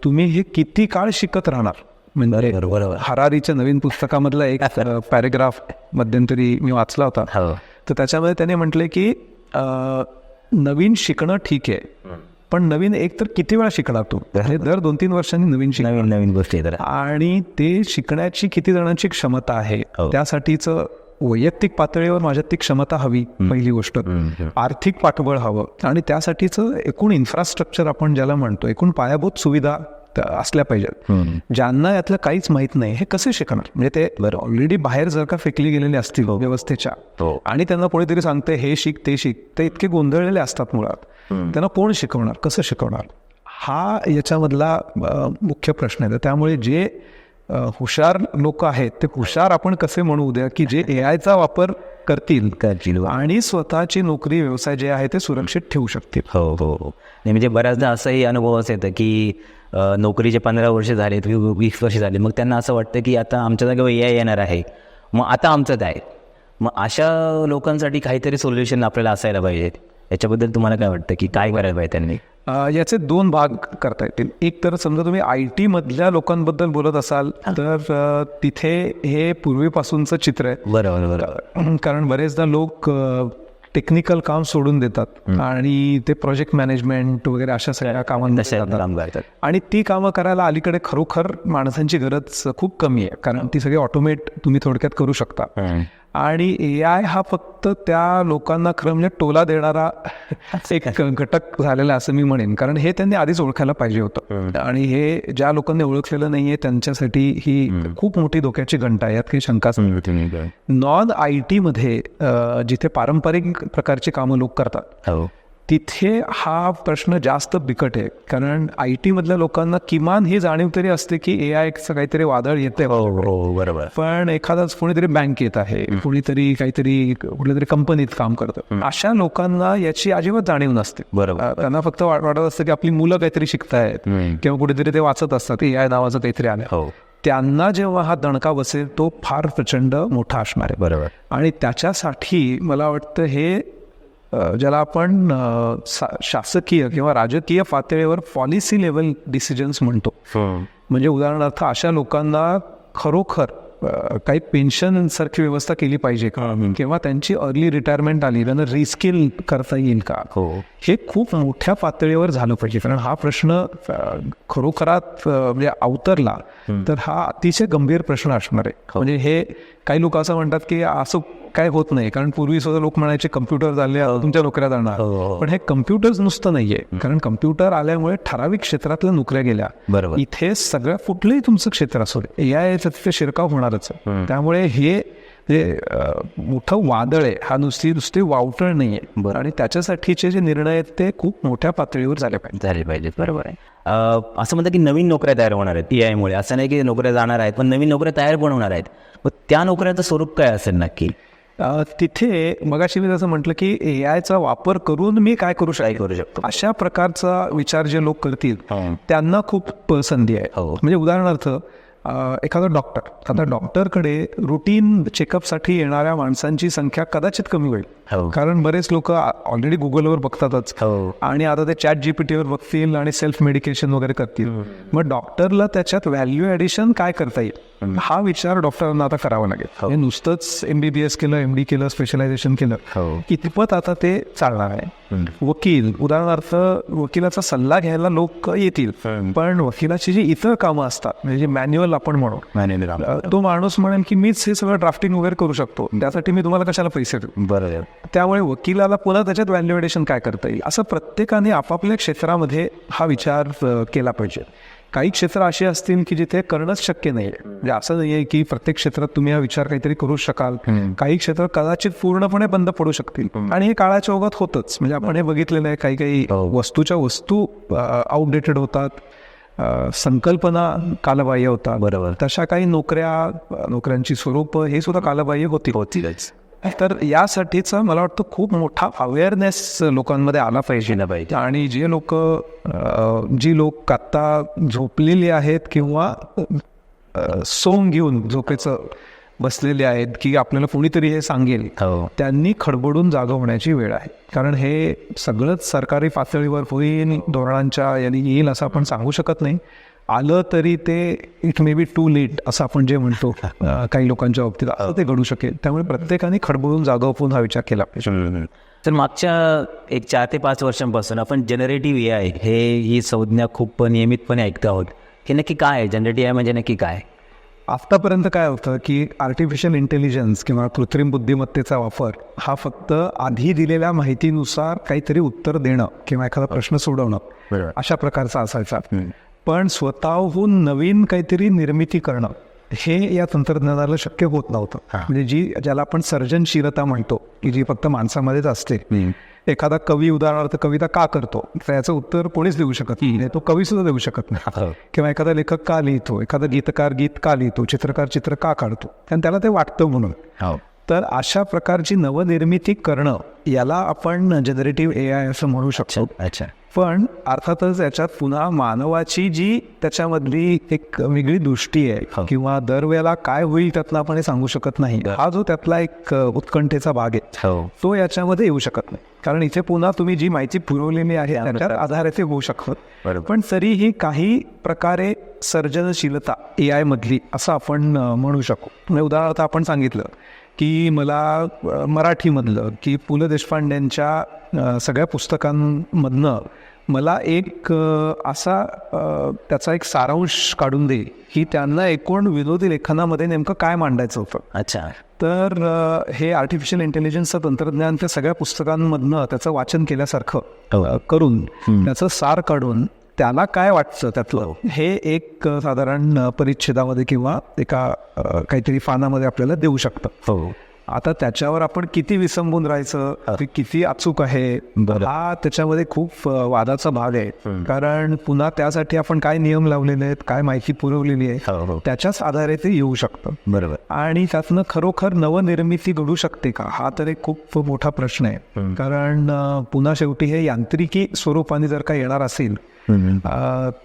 तुम्ही हे किती काळ शिकत राहणार. म्हणजे हरारीच्या नवीन पुस्तकामधला एक पॅरेग्राफ मध्यंतरी मी वाचला होता, तर त्याच्यामध्ये त्याने म्हटले की नवीन शिकणं ठीक आहे, पण नवीन एक तर किती वेळा शिकणार तू, दर 2-3 वर्षांनी नवीन गोष्टी येतात आणि ते शिकण्याची किती जणांची क्षमता आहे, त्यासाठीचं वैयक्तिक पातळीवर माझ्यात ती क्षमता हवी पहिली गोष्ट, आर्थिक पाठबळ हवं आणि त्यासाठीचं एकूण इन्फ्रास्ट्रक्चर आपण ज्याला म्हणतो, एकूण पायाभूत सुविधा असल्या पाहिजेत. ज्यांना यातलं काहीच माहित नाही हे कसे शिकणार, म्हणजे ते ऑलरेडी बाहेर जर का फेकले गेलेले असतील व्यवस्थेच्या आणि त्यांना कोणीतरी सांगते हे शिक ते शिक, ते इतके गोंधळलेले असतात मुळात, त्यांना कोण शिकवणार, कसं शिकवणार, हा याच्यामधला मुख्य प्रश्न आहे. त्यामुळे जे हुशार लोक आहेत ते हुशार आपण कसे म्हणू उद्या की जे AIचा वापर करतील आणि स्वतःची नोकरी व्यवसाय जे आहे ते सुरक्षित ठेवू शकतील. नाही म्हणजे बऱ्याचदा असंही अनुभव असं येतं की नोकरीचे 15 वर्ष झालेत, 20 वर्ष झाले, मग त्यांना असं वाटतं की आता आमच्या जागेवर AI येणार आहे, मग आता आमचं काय. मग अशा लोकांसाठी काहीतरी सोल्युशन आपल्याला असायला पाहिजे याच्याबद्दल तुम्हाला काय वाटतं की काय करायला पाहिजे त्यांनी? याचे 2 भाग करता येतील. एक तर समजा तुम्ही IT मधल्या लोकांबद्दल बोलत असाल तर तिथे हे पूर्वीपासूनचं चित्र आहे. बरोबर. कारण बरेचदा लोक टेक्निकल काम सोडून देतात आणि ते प्रोजेक्ट मॅनेजमेंट वगैरे अशा सगळ्या कामांमध्ये जातात. काम करतात. आणि ती कामं करायला अलीकडे खरोखर माणसांची गरज खूप कमी आहे, कारण ती सगळी ऑटोमेट तुम्ही थोडक्यात करू शकता. आणि AI हा फक्त त्या लोकांना खरं म्हणजे टोला देणारा एक घटक झालेला असं मी म्हणेन, कारण हे त्यांनी आधीच ओळखायला पाहिजे होतं. आणि हे ज्या लोकांनी ओळखलेलं नाहीये त्यांच्यासाठी ही खूप मोठी धोक्याची घंटा आहे, यात काही शंकाच नाही. नॉन IT मध्ये जिथे पारंपरिक प्रकारची कामं लोक करतात तिथे हा प्रश्न जास्त बिकट आहे, कारण IT मधल्या लोकांना किमान ही जाणीव तरी असते की AIचं काहीतरी वादळ येते. बरोबर. पण एखादाच कोणीतरी बँकेत आहे, कोणीतरी काहीतरी कुठल्या तरी कंपनीत काम करतं, अशा लोकांना याची अजिबात जाणीव नसते. बरोबर. त्यांना फक्त वाटत असतं की आपली मुलं काहीतरी शिकतायत किंवा कुठेतरी ते वाचत असतात AI नावाचं काहीतरी आलं. त्यांना जेव्हा हा दणका बसेल तो फार प्रचंड मोठा असणार आहे. बरोबर. आणि त्याच्यासाठी मला वाटतं हे ज्याला आपण शासकीय किंवा राजकीय पातळीवर पॉलिसी लेवल डिसिजन्स म्हणतो. म्हणजे उदाहरणार्थ अशा लोकांना खरोखर काही पेन्शन सारखी व्यवस्था केली पाहिजे का, किंवा त्यांची अर्ली रिटायरमेंट आली त्यांना रिस्किल करता येईल का, हे खूप मोठ्या पातळीवर झालं पाहिजे. कारण हा प्रश्न खरोखरात म्हणजे अवतरला तर हा अतिशय गंभीर प्रश्न असणार आहे. म्हणजे हे काही लोक असं म्हणतात की असं काय होत नाही, कारण पूर्वी सुद्धा लोक म्हणायचे कम्प्युटर झाले तुमच्या नोकऱ्या जाणार. पण हे कम्प्युटर्स नुसतं नाहीये, कारण कम्प्युटर आल्यामुळे ठराविक क्षेत्रातल्या नोकऱ्या गेल्या. इथे सगळं कुठलंही तुमचं क्षेत्र असो AIचा तिथे शिरकाव होणारच. त्यामुळे हे मोठं वादळ आहे, हा नुसती वावटळ नाहीये. आणि त्याच्यासाठीचे जे निर्णय आहेत ते खूप मोठ्या पातळीवर झाले पाहिजेत. बरोबर आहे. असं म्हणतात की नवीन नोकऱ्या तयार होणार आहेत AI मुळे. असं नाही की नोकऱ्या जाणार आहेत, पण नवीन नोकऱ्या तयार पण होणार आहेत. मग त्या नोकऱ्याचं स्वरूप काय असेल नक्की? तिथे मगाशी मी जसं म्हटलं की AIचा वापर करून मी काय करू शकतो, अशा प्रकारचा विचार जे लोक करतील त्यांना खूप संधी आहे. म्हणजे उदाहरणार्थ एखादा डॉक्टर, आता डॉक्टरकडे रुटीन चेकअपसाठी येणाऱ्या माणसांची संख्या कदाचित कमी होईल, कारण बरेच लोक ऑलरेडी गुगलवर बघतातच आणि आता ते ChatGPTवर बघतील आणि सेल्फ मेडिकेशन वगैरे करतील. मग डॉक्टरला त्याच्यात व्हॅल्यू ॲडिशन काय करता येईल हा विचार डॉक्टरांना आता करावा लागेल. नुसतंच MBBS केलं, MD केलं, स्पेशलायझेशन केलं कितपत आता ते चालणार आहे. वकील, उदाहरणार्थ वकिलाचा सल्ला घ्यायला लोक येतील, पण वकिलाची जी इतर कामं असतात म्हणजे जे मॅन्युअल आपण म्हणू, तो माणूस म्हणेल की मीच हे सगळं ड्राफ्टिंग वगैरे करू शकतो, त्यासाठी मी तुम्हाला कशाला पैसे देऊ. बरोबर. त्यामुळे वकिलाला पुन्हा त्याच्यात व्हॅल्युएडेशन काय करता येईल असं प्रत्येकाने आपापल्या क्षेत्रामध्ये हा विचार केला पाहिजे. काही क्षेत्र अशी असतील की जिथे करणंच शक्य नाही, म्हणजे असं नाही आहे की प्रत्येक क्षेत्रात तुम्ही हा विचार काहीतरी करू शकाल. काही क्षेत्र कदाचित पूर्णपणे बंद पडू शकतील आणि हे काळाच्या ओघात होतच. म्हणजे आपण हे बघितलेलं आहे, काही वस्तूच्या वस्तू आउटडेटेड होतात, संकल्पना कालबाह्य होतात. बरोबर. तशा काही नोकऱ्यांची स्वरूप हे सुद्धा कालबाह्य होतीलच. तर यासाठीचा मला वाटतं खूप मोठा अवेअरनेस लोकांमध्ये आला पाहिजे. आणि जी लोक आता झोपलेली आहेत किंवा सोंग घेऊन झोपेचं बसलेले आहेत की आपल्याला कोणीतरी हे सांगेल, त्यांनी खडबडून जागा होण्याची वेळ आहे. कारण हे सगळंच सरकारी पातळीवर होईल, धोरणांच्या येईल असं आपण सांगू शकत नाही. आलं तरी ते it may be too late असं आपण जे म्हणतो काही लोकांच्या बाबतीत, असं ते घडू शकेल. त्यामुळे प्रत्येकाने खडबडून जागा होऊन हा विचार केला पाहिजे. तर मागच्या 4 ते 5 वर्षांपासून आपण जनरेटिव्ह AI ही संज्ञा खूप नियमितपणे ऐकतो आहोत. हे नक्की काय आहे? जनरेटिव्ह AI म्हणजे नक्की काय? आत्तापर्यंत काय होतं की आर्टिफिशियल इंटेलिजन्स किंवा कृत्रिम बुद्धिमत्तेचा वापर हा फक्त आधी दिलेल्या माहितीनुसार काहीतरी उत्तर देणं किंवा एखादा प्रश्न सोडवणं अशा प्रकारचा असायचा. पण स्वतःहून नवीन काहीतरी निर्मिती करणं हे या तंत्रज्ञानाला शक्य होत नव्हतं. म्हणजे ज्याला आपण सर्जनशीलता म्हणतो की जी फक्त माणसामध्येच असते. एखादा कवी उदाहरणार्थ कविता का करतो तर याचं उत्तर कोणीच देऊ शकत नाही, तो कवी सुद्धा देऊ शकत नाही. किंवा एखादा लेखक का लिहितो, एखादा गीतकार गीत का लिहितो, चित्रकार चित्र का काढतो, आणि त्याला ते वाटतं म्हणून. तर अशा प्रकारची नवनिर्मिती करणं याला आपण जनरेटिव्ह AI असं म्हणू शकतो. पण अर्थातच याच्यात पुन्हा मानवाची जी त्याच्यामधली एक वेगळी दृष्टी आहे किंवा दरवेळेला काय होईल त्यातलं आपण हे सांगू शकत नाही, हा जो त्यातला एक उत्कंठेचा भाग आहे तो याच्यामध्ये येऊ शकत नाही. कारण इथे पुन्हा तुम्ही जी माहिती पुरवलेली आहे त्याच्यात आधारे ते होऊ शकतात, पण तरीही काही प्रकारे सर्जनशीलता AI मधली असं आपण म्हणू शकू. म्हणजे उदाहरणार्थ आपण सांगितलं की मला मराठीमधलं की पु ल देशपांडेंच्या सगळ्या पुस्तकांमधनं मला एक असा त्याचा एक सारांश काढून दे की त्यांना एकूण विनोदी लेखनामध्ये नेमकं काय मांडायचं होतं. अच्छा. तर हे आर्टिफिशियल इंटेलिजन्सचं तंत्रज्ञान त्या सगळ्या पुस्तकांमधनं त्याचं वाचन केल्यासारखं करून त्याचं सार काढून त्याला काय वाटतं त्यातलं हे एक साधारण परिच्छेदामध्ये किंवा एका काहीतरी पानामध्ये आपल्याला देऊ शकतं. आता त्याच्यावर आपण किती विसंबून राहायचं, ते किती अचूक आहे, हा त्याच्यामध्ये खूप वादाचा भाग आहे. कारण पुन्हा त्यासाठी आपण काय नियम लावलेले आहेत, काय माहिती पुरवलेली आहे, त्याच्याच आधारे ते येऊ शकतं. बरोबर. आणि त्यातनं खरोखर नवनिर्मिती घडू शकते का, हा तर एक खूप मोठा प्रश्न आहे. कारण पुन्हा शेवटी हे यांत्रिकी स्वरूपाने जर का येणार असेल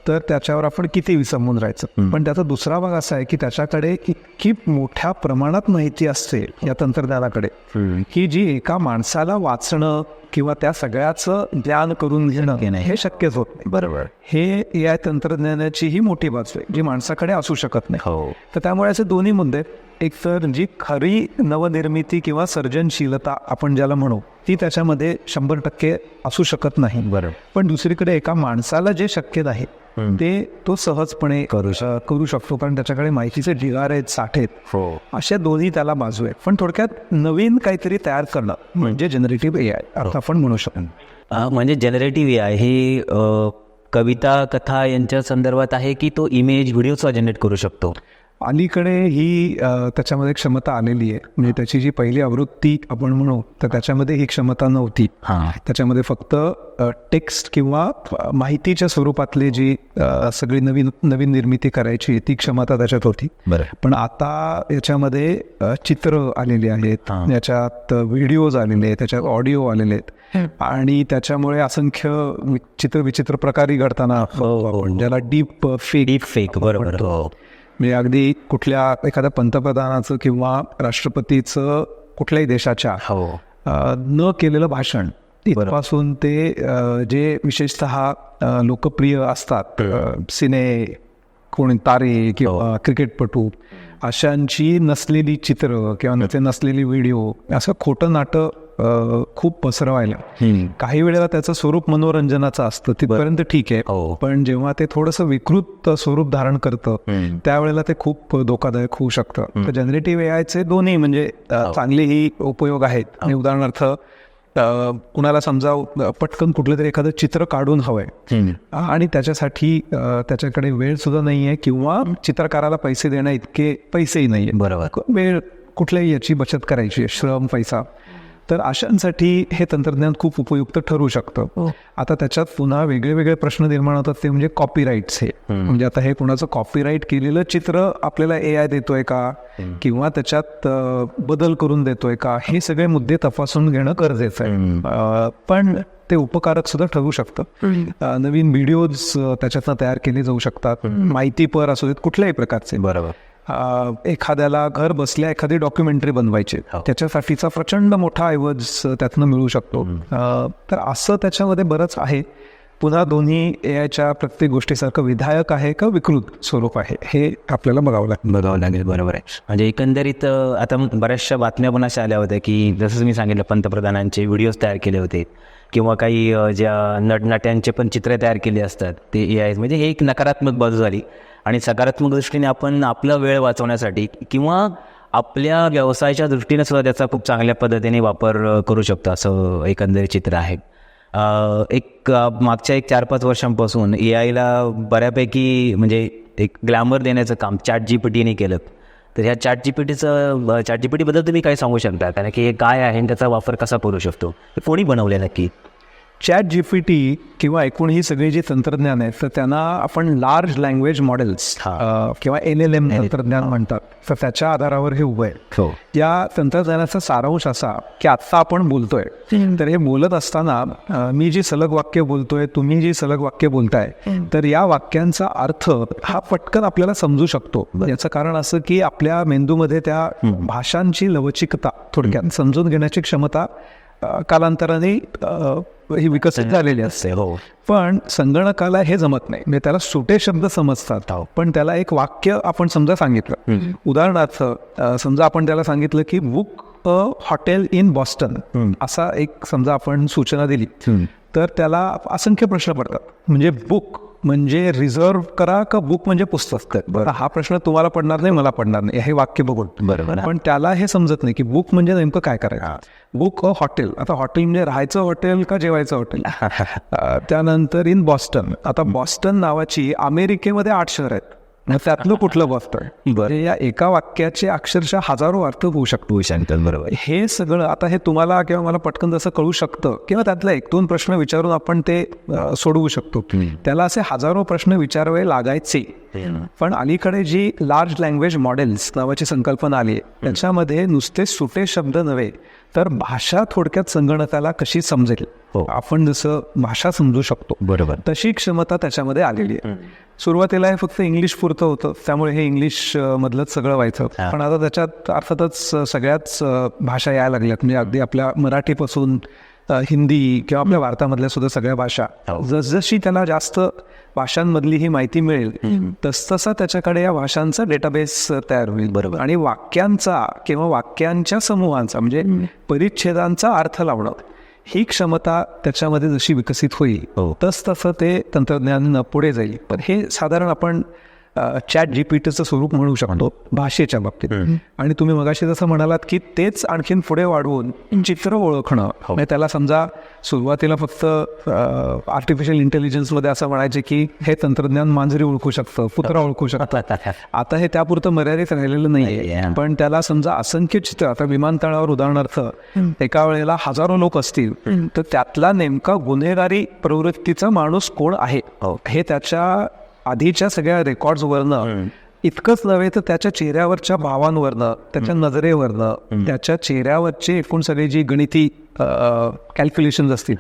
तर त्याच्यावर आपण किती विसंबून राहायचं. पण त्याचा दुसरा भाग असा आहे की त्याच्याकडे इतकी मोठ्या प्रमाणात माहिती असते या तंत्रज्ञानाकडे की जी एका माणसाला वाचणं किंवा त्या सगळ्याचं ज्ञान करून घेणं हे शक्यच होत नाही. बरोबर. हे AI तंत्रज्ञानाची ही मोठी बाजू आहे जी माणसाकडे असू शकत नाही. तर त्यामुळे असे दोन्ही मुद्दे, एक तर जी खरी नवनिर्मिती किंवा सर्जनशीलता आपण ज्याला म्हणू ती त्याच्यामध्ये 100% असू शकत नाही. बरोबर. पण दुसरीकडे एका माणसाला जे शक्य आहे ते तो सहजपणे करू शकतो, कारण त्याच्याकडे माहितीचे ढिगारे आहेत, साठे आहेत. अशा दोन्ही त्याला बाजू आहेत. पण थोडक्यात नवीन काहीतरी तयार करणं म्हणजे जनरेटिव्ह AI अर्थ आपण म्हणू शकतो. म्हणजे जनरेटिव्ह AI हे कविता, कथा यांच्या संदर्भात आहे की तो इमेज, व्हिडिओचा जनरेट करू शकतो? अलीकडे ही त्याच्यामध्ये क्षमता आलेली आहे. म्हणजे त्याची जी पहिली आवृत्ती आपण म्हणू तर त्याच्यामध्ये ही क्षमता नव्हती. त्याच्यामध्ये फक्त टेक्स्ट किंवा माहितीच्या स्वरूपातली जी सगळी नवीन निर्मिती करायची ती क्षमता त्याच्यात होती. पण आता याच्यामध्ये चित्र आलेली आहेत, याच्यात व्हिडिओज आलेले आहेत, त्याच्यात ऑडिओ आलेले आहेत आणि त्याच्यामुळे असंख्य चित्रविचित्र प्रकारी घडताना ज्याला डीप फेक बरोबर म्हणजे अगदी कुठल्या एखाद्या पंतप्रधानाचं किंवा राष्ट्रपतीचं कुठल्याही देशाच्या न केलेलं भाषण इथपासून ते जे विशेषतः लोकप्रिय असतात सिने कोणी तारे किंवा क्रिकेटपटू अशांची नसलेली चित्र किंवा नसलेली व्हिडिओ असं खोटं नाटं खूप पसरवायला. काही वेळेला त्याचं स्वरूप मनोरंजनाचं असतं तिथपर्यंत ठीक आहे, पण जेव्हा ते थोडंसं विकृत स्वरूप धारण करतं त्यावेळेला ते खूप धोकादायक होऊ शकतं. तर जनरेटिव्ह AIचे दोन्ही म्हणजे चांगलेही उपयोग आहेत. आणि उदाहरणार्थ कुणाला समजा पटकन कुठलं तरी एखादं चित्र काढून हवंय आणि त्याच्यासाठी त्याच्याकडे वेळ सुद्धा नाहीये किंवा चित्रकाराला पैसे देण्या इतके पैसेही नाहीये. बरोबर. वेळ कुठल्याही याची बचत करायची, श्रम, पैसा, तर अशांसाठी हे तंत्रज्ञान खूप उपयुक्त ठरू शकतं. आता त्याच्यात पुन्हा वेगळे वेगळे प्रश्न निर्माण होतात ते म्हणजे कॉपीराईट्स. हे म्हणजे आता हे कुणाचं कॉपीराईट केलेलं चित्र आपल्याला AI देतोय का किंवा त्याच्यात बदल करून देतोय का, हे सगळे मुद्दे तपासून घेणं गरजेचं आहे. पण ते उपकारक सुद्धा ठरू शकतं. नवीन व्हिडिओज त्याच्यातनं तयार केले जाऊ शकतात, माहितीपर असू देत कुठल्याही प्रकारचे. बरोबर. एखाद्याला घर बसल्या एखादी डॉक्युमेंटरी बनवायची त्याच्यासाठीचा प्रचंड मोठा ऐवज त्यातनं मिळू शकतो. तर असं त्याच्यामध्ये बरंच आहे. पुन्हा दोन्ही AIच्या प्रत्येक गोष्टीसारखं विधायक आहे का विकृत स्वरूप आहे हे आपल्याला बघावं लागेल. बरोबर आहे. म्हणजे एकंदरीत आता बऱ्याचशा बातम्या पण अशा आल्या होत्या की जसं मी सांगितलं पंतप्रधानांचे व्हिडिओज तयार केले होते किंवा काही ज्या नटनाट्यांचे पण चित्र तयार केले असतात ते AI. म्हणजे हे एक नकारात्मक बाजू झाली. आणि सकारात्मक दृष्टीने आपण आपला वेळ वाचवण्यासाठी किंवा आपल्या व्यवसायाच्या दृष्टीने सुद्धा त्याचा खूप चांगल्या पद्धतीने वापर करू शकतो असं एकंदरीत चित्र आहे. मागच्या 4-5 वर्षांपासून AIला बऱ्यापैकी म्हणजे एक ग्लॅमर देण्याचं काम ChatGPTने केलं. तर ह्या ChatGPTबद्दल तुम्ही काय सांगू शकता? कारण की हे काय आहे आणि त्याचा वापर कसा करू शकतो, कोणी बनवले नक्की? ChatGPT किंवा एकूण ही सगळी जी तंत्रज्ञान आहे तर त्यांना आपण लार्ज लँग्वेज मॉडेल्स किंवा LLM तंत्रज्ञान म्हणतात. तर त्याच्या आधारावर हे उभं आहे. या तंत्रज्ञानाचा सारांश असा की आत्ता आपण बोलतोय तर हे बोलत असताना मी जी सलग वाक्य बोलतोय, तुम्ही जी सलग वाक्य बोलताय, तर या वाक्यांचा अर्थ हा पटकन आपल्याला समजू शकतो. याचं कारण असं की आपल्या मेंदूमध्ये त्या भाषांची लवचिकता, थोडक्यात समजून घेण्याची क्षमता कालांतराने ही विकसित झालेली असते. पण संगणकाला हे जमत नाही. म्हणजे त्याला सुटे शब्द समजतात, पण त्याला एक वाक्य आपण समजा सांगितलं, उदाहरणार्थ समजा आपण त्याला सांगितलं की book a hotel in Boston, असा एक समजा आपण सूचना दिली, तर त्याला असंख्य प्रश्न पडतात. म्हणजे बुक म्हणजे रिझर्व करा का बुक म्हणजे पुस्तक. हा प्रश्न तुम्हाला पडणार नाही, मला पडणार नाही हे वाक्य बघून. बरोबर. पण त्याला हे समजत नाही की बुक म्हणजे नेमकं काय करायचं. बुक अ हॉटेल, आता हॉटेल म्हणजे राहायचं हॉटेल का जेवायचं हॉटेल. त्यानंतर इन बॉस्टन, आता बॉस्टन नावाची अमेरिकेमध्ये 8 शहर आहेत, त्यातलं कुठलं बॉस्टन. बरं, या एका वाक्याचे अक्षरशः हजारो अर्थ होऊ शकतो. बरोबर. हे सगळं आता हे तुम्हाला किंवा मला पटकन जसं कळू शकतं किंवा त्यातला 1-2 प्रश्न विचारून आपण ते सोडवू शकतो. त्याला असे हजारो प्रश्न विचारावे लागायचे. पण अलीकडे जी लार्ज लँग्वेज मॉडेल्स नावाची संकल्पना आली आहे, त्याच्यामध्ये नुसते सुटे शब्द नव्हे तर भाषा थोडक्यात संगणकाला कशी समजेल, आपण जसं भाषा समजू शकतो, बरोबर, तशी क्षमता त्याच्यामध्ये आलेली आहे. सुरुवातीला हे फक्त इंग्लिश पुरतं होतं, त्यामुळे हे इंग्लिश मधलंच सगळं व्हायचं. पण आता त्याच्यात अर्थातच सगळ्याच भाषा यायला लागल्यात. म्हणजे अगदी आपल्या मराठीपासून हिंदी किंवा आपल्या भारतामधल्या सुद्धा सगळ्या भाषा, जसजशी त्याला जास्त भाषांमधली ही माहिती मिळेल तसतसा त्याच्याकडे या भाषांचा डेटाबेस तयार होईल. बरोबर. आणि वाक्यांचा किंवा वाक्यांच्या समूहांचा म्हणजे परिच्छेदांचा अर्थ लावणं, ही क्षमता त्याच्यामध्ये जशी विकसित होईल तसं ते तंत्रज्ञान पुढे जाईल. पण हे साधारण आपण ChatGPTचं स्वरूप म्हणू शकतो भाषेच्या बाबतीत. आणि तुम्ही मगाशी जसं म्हणालात की तेच आणखीन पुढे वाढवून चित्र ओळखणं, म्हणजे त्याला समजा सुरुवातीला फक्त आर्टिफिशियल इंटेलिजन्समध्ये असं म्हणायचे की हे तंत्रज्ञान मांजरी ओळखू शकतं, कुत्रा ओळखू शकतं. आता हे त्यापुरतं मर्यादित राहिलेलं नाही. पण त्याला समजा असंख्य चित्र, आता विमानतळावर उदाहरणार्थ एका वेळेला हजारो लोक असतील, तर त्यातला नेमका गुन्हेगारी प्रवृत्तीचा माणूस कोण आहे हे त्याच्या आधीच्या सगळ्या रेकॉर्ड्सवरनं, इतकंच नव्हे तर त्याच्या चेहऱ्यावरच्या भावांवरनं, त्याच्या नजरेवरनं, त्याच्या चेहऱ्यावरची एकूण सगळी जी गणिती कॅल्क्युलेशन असतील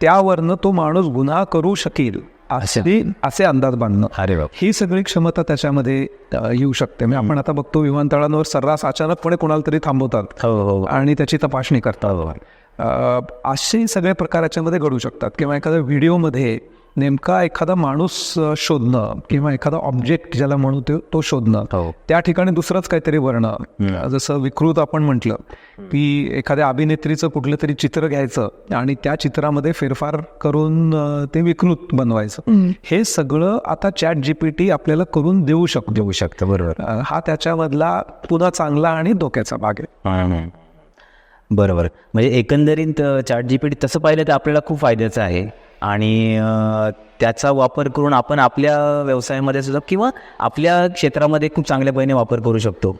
त्यावरनं तो माणूस गुन्हा करू शकेल असे अंदाज बांधणं, ही सगळी क्षमता त्याच्यामध्ये येऊ शकते. म्हणजे आपण आता बघतो विमानतळांवर सर्रास अचानकपणे कोणाला तरी थांबवतात आणि त्याची तपासणी करतात. असे सगळे प्रकार याच्यामध्ये घडू शकतात. किंवा एखाद्या व्हिडिओमध्ये नेमका एखादा माणूस शोधणं किंवा एखादा ऑब्जेक्ट ज्याला म्हणू तो शोधणं, त्या ठिकाणी दुसरंच काहीतरी वर्ण, जसं विकृत आपण म्हटलं की एखाद्या अभिनेत्रीचं कुठलं तरी चित्र घ्यायचं आणि त्या चित्रामध्ये फेरफार करून ते विकृत बनवायचं, हे सगळं आता ChatGPT आपल्याला करून देऊ शकतं. बरोबर. हा त्याच्यामधला पुन्हा चांगला आणि धोक्याचा भाग आहे. बरोबर. म्हणजे एकंदरीत ChatGPT तसं पाहिलं तर आपल्याला खूप फायद्याचं आहे आणि त्याचा वापर करून आपण आपल्या व्यवसायामध्ये सुद्धा किंवा आपल्या क्षेत्रामध्ये खूप चांगल्या पद्धतीने वापर करू शकतो.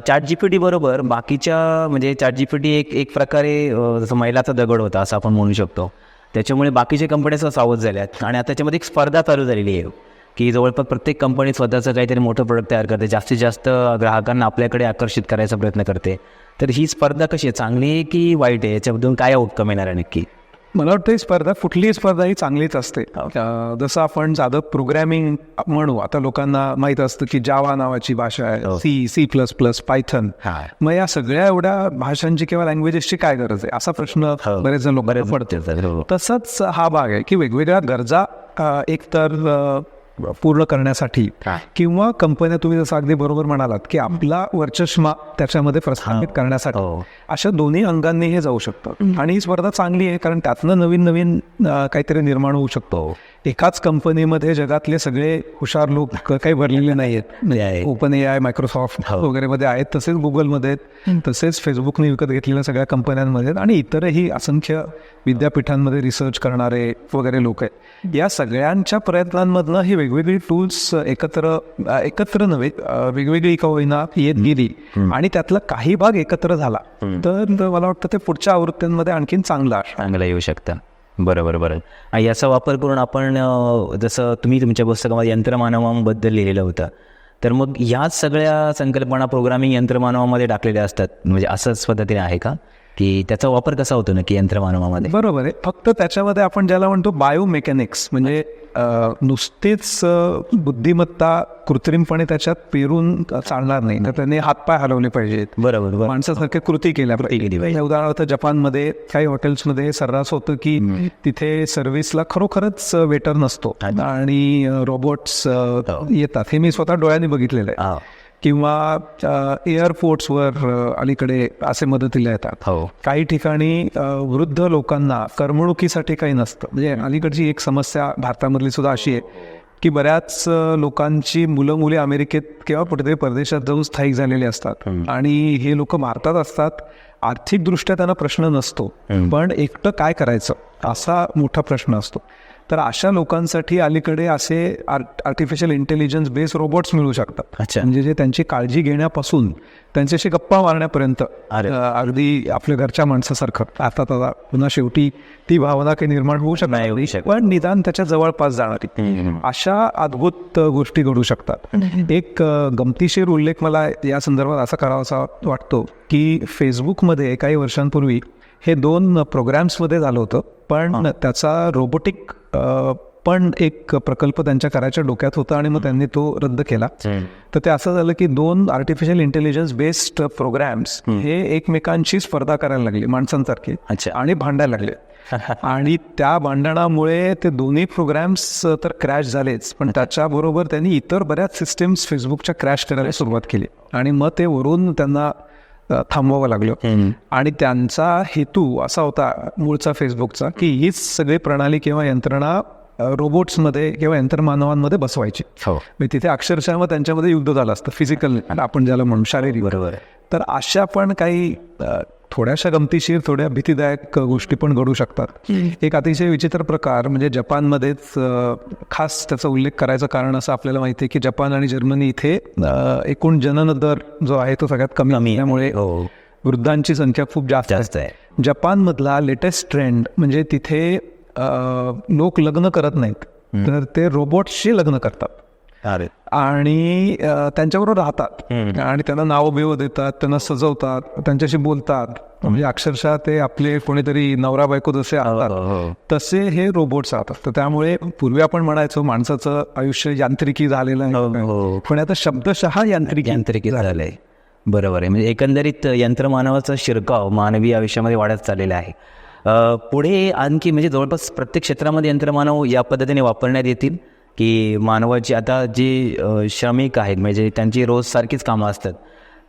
ChatGPT बरोबर बाकीच्या म्हणजे ChatGPT एक प्रकारे जसं मैलाचा दगड होता असं आपण म्हणू शकतो. त्याच्यामुळे बाकीच्या कंपन्या सावध झाल्यात आणि आता त्याच्यामध्ये एक स्पर्धा चालू झालेली आहे की जवळपास प्रत्येक कंपनी स्वतःचं काहीतरी मोठं प्रोडक्ट तयार करते, जास्तीत जास्त ग्राहकांना आपल्याकडे आकर्षित करायचा प्रयत्न करते. तर ही स्पर्धा कशी आहे, चांगली आहे की वाईट आहे, याच्याबद्दल काय आउटकम येणार आहे नक्की? मला वाटतं ही स्पर्धा, कुठलीही स्पर्धा ही चांगलीच असते. जसं आपण साधं प्रोग्रॅमिंग म्हणू, आता लोकांना माहीत असतं की जावा नावाची भाषा आहे, C++, पायथन, मग या सगळ्या एवढ्या भाषांची किंवा लँग्वेजेसची काय गरज आहे असा प्रश्न बरेच जण लोकांना पडतो. तसंच हा भाग आहे की वेगवेगळ्या गरजा एकतर पूर्ण करण्यासाठी किंवा कंपन्या, तुम्ही जसं अगदी बरोबर म्हणालात की आपला वर्चस्मा त्याच्यामध्ये प्रस्थापित करण्यासाठी, अशा दोन्ही अंगांनी हे जाऊ शकतं. आणि ही स्पर्धा चांगली आहे कारण त्यातनं नवीन नवीन काहीतरी निर्माण होऊ शकतो. एकाच कंपनीमध्ये जगातले सगळे हुशार लोक काही भरलेले नाही आहेत. ओपन AI, मायक्रोसॉफ्ट वगैरे मध्ये आहेत, तसेच गुगलमध्ये, तसेच फेसबुकने विकत घेतलेल्या सगळ्या कंपन्यांमध्ये आणि इतरही असंख्य विद्यापीठांमध्ये रिसर्च करणारे वगैरे लोक आहेत. या सगळ्यांच्या प्रयत्नांमधनं ही वेगवेगळी टूल्स एकत्र नव्हे, वेगवेगळी का होईना येत गेली आणि त्यातला काही भाग एकत्र झाला तर मला वाटतं ते पुढच्या आवृत्त्यांमध्ये आणखीन चांगला येऊ शकतं. बरोबर बरोबर. आणि याचा वापर करून आपण जसं तुम्ही तुमच्या पुस्तकामध्ये यंत्रमानवांबद्दल लिहिलेलं होतं, तर मग ह्याच सगळ्या संकल्पना प्रोग्रामिंग यंत्रमानवामध्ये टाकलेल्या असतात, म्हणजे असंच पद्धतीने आहे का, की त्याचा वापर कसा होतो नक्की यंत्रमानवामध्ये? बरोबर आहे. फक्त त्याच्यामध्ये आपण ज्याला म्हणतो बायोमेकॅनिक्स, म्हणजे नुसतीच बुद्धिमत्ता कृत्रिमपणे त्याच्यात पेरून चालणार नाही, तर त्याने हातपाय हलवले पाहिजेत, बरोबर. माणसासारखे कृती केल्या पाहिजे. उदाहरणार्थ जपानमध्ये काही हॉटेल्समध्ये हे सर्रास होतं की तिथे सर्व्हिसला खरोखरच वेटर नसतो आणि रोबोट्स येतात. हे मी स्वतः डोळ्यांनी बघितलेलं आहे. किंवा एअरपोर्ट्सवर अलीकडे असे मदतीला येतात. काही ठिकाणी वृद्ध लोकांना करमणुकीसाठी काही नसतं. म्हणजे अलीकडची एक समस्या भारतामधली सुद्धा अशी आहे की बऱ्याच लोकांची मुलं मुली अमेरिकेत किंवा कुठेतरी परदेशात जाऊन स्थायिक झालेले असतात आणि हे लोक भारतात असतात. आर्थिकदृष्ट्या त्यांना प्रश्न नसतो, पण एकटं काय करायचं असा मोठा प्रश्न असतो. तर अशा लोकांसाठी अलीकडे असे आर्टिफिशियल इंटेलिजन्स बेस्ड रोबोट्स मिळू शकतात. म्हणजे जे त्यांची काळजी घेण्यापासून त्यांच्याशी गप्पा मारण्यापर्यंत अगदी आपल्या घरच्या माणसासारखं. आता पुन्हा शेवटी ती भावना काही निर्माण होऊ शकणार, पण निदान त्याच्या जवळपास जाणारी अशा अद्भुत गोष्टी घडू शकतात. एक गमतीशीर उल्लेख मला या संदर्भात असा करावासा वाटतो की फेसबुकमध्ये काही वर्षांपूर्वी हे 2 प्रोग्राम्समध्ये झालं होतं, पण त्याचा रोबोटिक पण एक प्रकल्प त्यांच्या करायच्या डोक्यात होता आणि मग त्यांनी तो रद्द केला. तर ते असं झालं की 2 आर्टिफिशियल इंटेलिजन्स बेस्ड प्रोग्राम्स हे एकमेकांची स्पर्धा करायला लागले माणसांसारखे आणि भांडायला लागले. आणि त्या भांडणामुळे ते दोन्ही प्रोग्राम्स तर क्रॅश झालेच, पण त्याच्याबरोबर त्यांनी इतर बऱ्याच सिस्टीम्स फेसबुकच्या क्रॅश करायला सुरुवात केली आणि मग ते वरून त्यांना थांबवावं लागलं. आणि त्यांचा हेतू असा होता मूळचा फेसबुकचा की हीच सगळी प्रणाली किंवा यंत्रणा रोबोट्समध्ये किंवा यंत्रमानवांमध्ये बसवायची. तिथे अक्षरशः मग त्यांच्यामध्ये युद्ध झालं असतं, फिजिकल आपण ज्याला म्हणू शारीरिक. बरोबर. तर अशा पण काही थोड्याशा गमतीशीर थोड्या भीतीदायक गोष्टी पण घडू शकतात. एक अतिशय विचित्र प्रकार म्हणजे जपानमध्येच खास त्याचा उल्लेख करायचं कारण असं आपल्याला माहिती आहे की जपान आणि जर्मनी इथे एकूण जनन दर जो आहे तो सगळ्यात कमी त्यामुळे वृद्धांची संख्या खूप जास्त आहे. जपानमधला लेटेस्ट ट्रेंड म्हणजे तिथे लोक लग्न करत नाहीत, तर ते रोबोट्सशी लग्न करतात आणि त्यांच्याबरोबर राहतात आणि त्यांना नावं बिवं देतात, त्यांना सजवतात, त्यांच्याशी बोलतात. म्हणजे अक्षरशः ते आपले कोणीतरी नवरा बायको जसे असतात तसे हे रोबोट्स राहतात. तर त्यामुळे पूर्वी आपण म्हणायचो माणसाचं आयुष्य यांत्रिकी झालेलं आहे, पण आता शब्दशः यांत्रिकी झालेलं आहे. बरोबर आहे. म्हणजे एकंदरीत यंत्रमानवाचा शिरकाव मानवी आयुष्यामध्ये वाढत चाललेला आहे. पुढे आणखी म्हणजे जवळपास प्रत्येक क्षेत्रामध्ये यंत्रमानव या पद्धतीने वापरण्यात येतील की मानवाची आता जे श्रमिक आहेत म्हणजे त्यांची रोज सारखीच कामं असतात,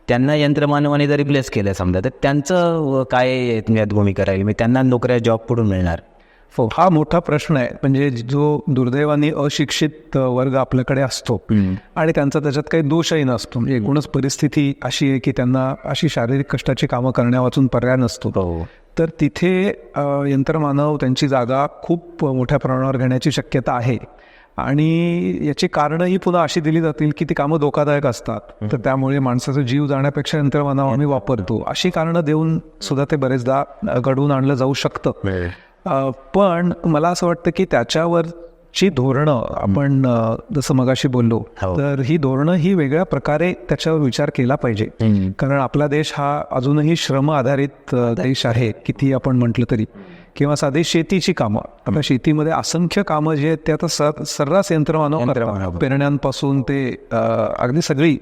त्यांना यंत्रमानवाने जर रिप्लेस केलं समजा, तर त्यांचं काय यात भूमिका राहील? म्हणजे त्यांना नोकऱ्या जॉब कुठून मिळणार? हा मोठा प्रश्न आहे. म्हणजे जो दुर्दैवाने अशिक्षित वर्ग आपल्याकडे असतो आणि त्यांचा त्याच्यात काही दोषही नसतो, म्हणजे एकूणच परिस्थिती अशी आहे की त्यांना अशी शारीरिक कष्टाची कामं करण्यावाचून पर्याय नसतो, तर तिथे यंत्रमानव त्यांची जागा खूप मोठ्या प्रमाणावर घेण्याची शक्यता आहे. आणि याची कारणंही पुन्हा अशी दिली जातील की ती कामं धोकादायक असतात, तर त्यामुळे माणसाचा जीव जाण्यापेक्षा यंत्रमानव आम्ही वापरतो अशी कारणं देऊन सुद्धा ते बरेचदा घडवून आणलं जाऊ शकतं. पण मला असं वाटतं की त्याच्यावरची धोरणं आपण जसं मगाशी बोललो, तर ही धोरणं ही वेगळ्या प्रकारे त्याच्यावर विचार केला पाहिजे. कारण आपला देश हा अजूनही श्रम आधारित देश आहे किती आपण म्हटलं तरी. किंवा साधी शेतीची कामं, आता शेतीमध्ये असंख्य कामं जे आहेत ते आता सर्रास यंत्रमानव, पेरण्यांपासून ते अगदी सगळी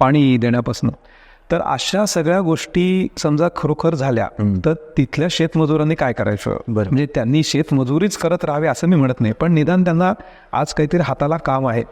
पाणी देण्यापासून. तर अशा सगळ्या गोष्टी समजा खरोखर झाल्या तर तिथल्या शेतमजुरांनी काय करायचं? म्हणजे त्यांनी शेतमजुरीच करत राहावे असं मी म्हणत नाही, पण निदान त्यांना आज काहीतरी हाताला काम आहे,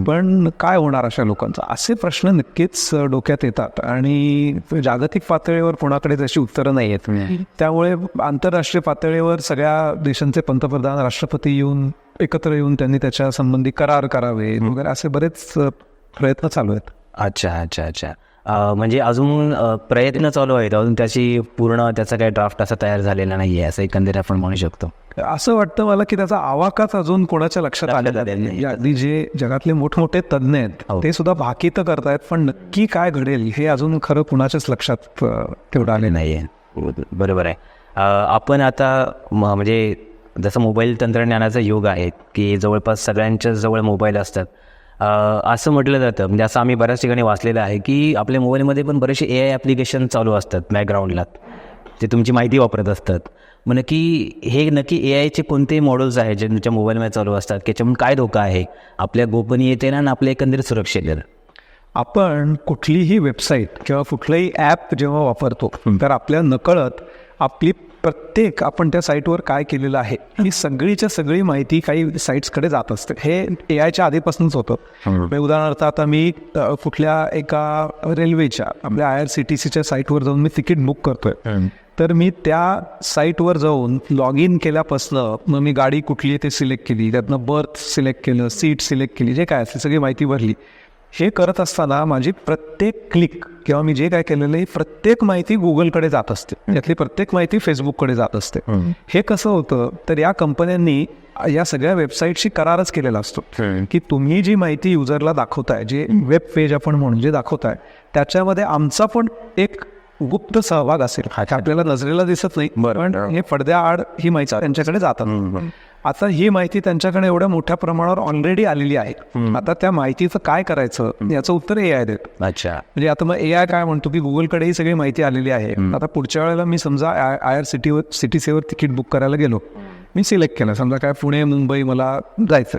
पण काय होणार अशा लोकांचं, असे प्रश्न नक्कीच डोक्यात येतात. आणि जागतिक पातळीवर कोणाकडे तशी उत्तरं नाही आहेत. त्यामुळे आंतरराष्ट्रीय पातळीवर सगळ्या देशांचे पंतप्रधान, राष्ट्रपती येऊन एकत्र येऊन त्यांनी त्याच्या संबंधी करार करावे वगैरे असे बरेच प्रयत्न चालू आहेत. अच्छा. म्हणजे अजून प्रयत्न चालू आहेत, अजून त्याचा काही ड्राफ्ट असा तयार झालेला नाही आहे असं एकंदरीत आपण म्हणू शकतो. असं वाटतं मला की त्याचा आवाकाच अजून कोणाच्या लक्षात आलेला नाही. अगदी जे जगातले मोठमोठे तज्ज्ञ आहेत ते सुद्धा भाकीत करतायत, पण नक्की काय घडेल हे अजून खरं कुणाच्याच लक्षात तेवढं आले नाही आहे. बरोबर आहे. आपण आता म्हणजे जसं मोबाईल तंत्रज्ञानाचा युग आहे की जवळपास सगळ्यांच्या जवळ मोबाईल असतात. असं म्हटलं जातं, म्हणजे असं आम्ही बऱ्याच ठिकाणी वाचलेलं आहे की आपल्या मोबाईलमध्ये पण बरेचसे AI ॲप्लिकेशन चालू असतात बॅकग्राऊंडला, ते तुमची माहिती वापरत असतात. मग नक्की AIचे कोणते मॉडेल्स आहेत जे तुमच्या मोबाईलमध्ये चालू असतात, त्याच्यामुळे काय धोका आहे आपल्या गोपनीयतेला आणि आपल्या एकंदरीत सुरक्षेला? आपण कुठलीही वेबसाईट किंवा कुठलंही ॲप जेव्हा वापरतो तर आपल्या नकळत आपली प्रत्येक आपण त्या साईटवर काय केलेलं आहे ही सगळीच्या सगळी माहिती काही साईट्सकडे जात असते. हे AIच्या आधीपासूनच होतं. म्हणजे उदाहरणार्थ आता मी कुठल्या एका रेल्वेच्या आपल्या IRCTCच्या साईटवर जाऊन मी तिकीट बुक करतोय, तर मी त्या साईटवर जाऊन लॉग इन केल्यापासनं मग मी गाडी कुठली आहे ते सिलेक्ट केली, त्यातनं बर्थ सिलेक्ट केलं, सीट सिलेक्ट केली, जे काय असते सगळी माहिती भरली. हे करत असताना माझी प्रत्येक क्लिक किंवा मी जे काय केलेलं आहे प्रत्येक माहिती गुगलकडे जात असते, यातली प्रत्येक माहिती फेसबुककडे जात असते. हे कसं होतं तर या कंपन्यांनी या सगळ्या वेबसाईटशी करारच केलेला असतो की तुम्ही जी माहिती युजरला दाखवताय, जे वेब पेज आपण म्हणून जे दाखवताय, त्याच्यामध्ये आमचा पण एक गुप्त सहभाग असेल, आपल्याला नजरेला दिसत नाही, पण हे पडद्याआड ही माहिती त्यांच्याकडे जातात. आता ही माहिती त्यांच्याकडे एवढ्या मोठ्या प्रमाणावर ऑलरेडी आलेली आहे. आता त्या माहितीचं काय करायचं याचं उत्तर AI देत. अच्छा, म्हणजे आता मग AI काय म्हणतो की गुगलकडे ही सगळी माहिती आलेली आहे. आता पुढच्या वेळेला मी समजा IRCTCवर तिकीट बुक करायला गेलो, मी सिलेक्ट केलं समजा काय पुणे मुंबई मला जायचं,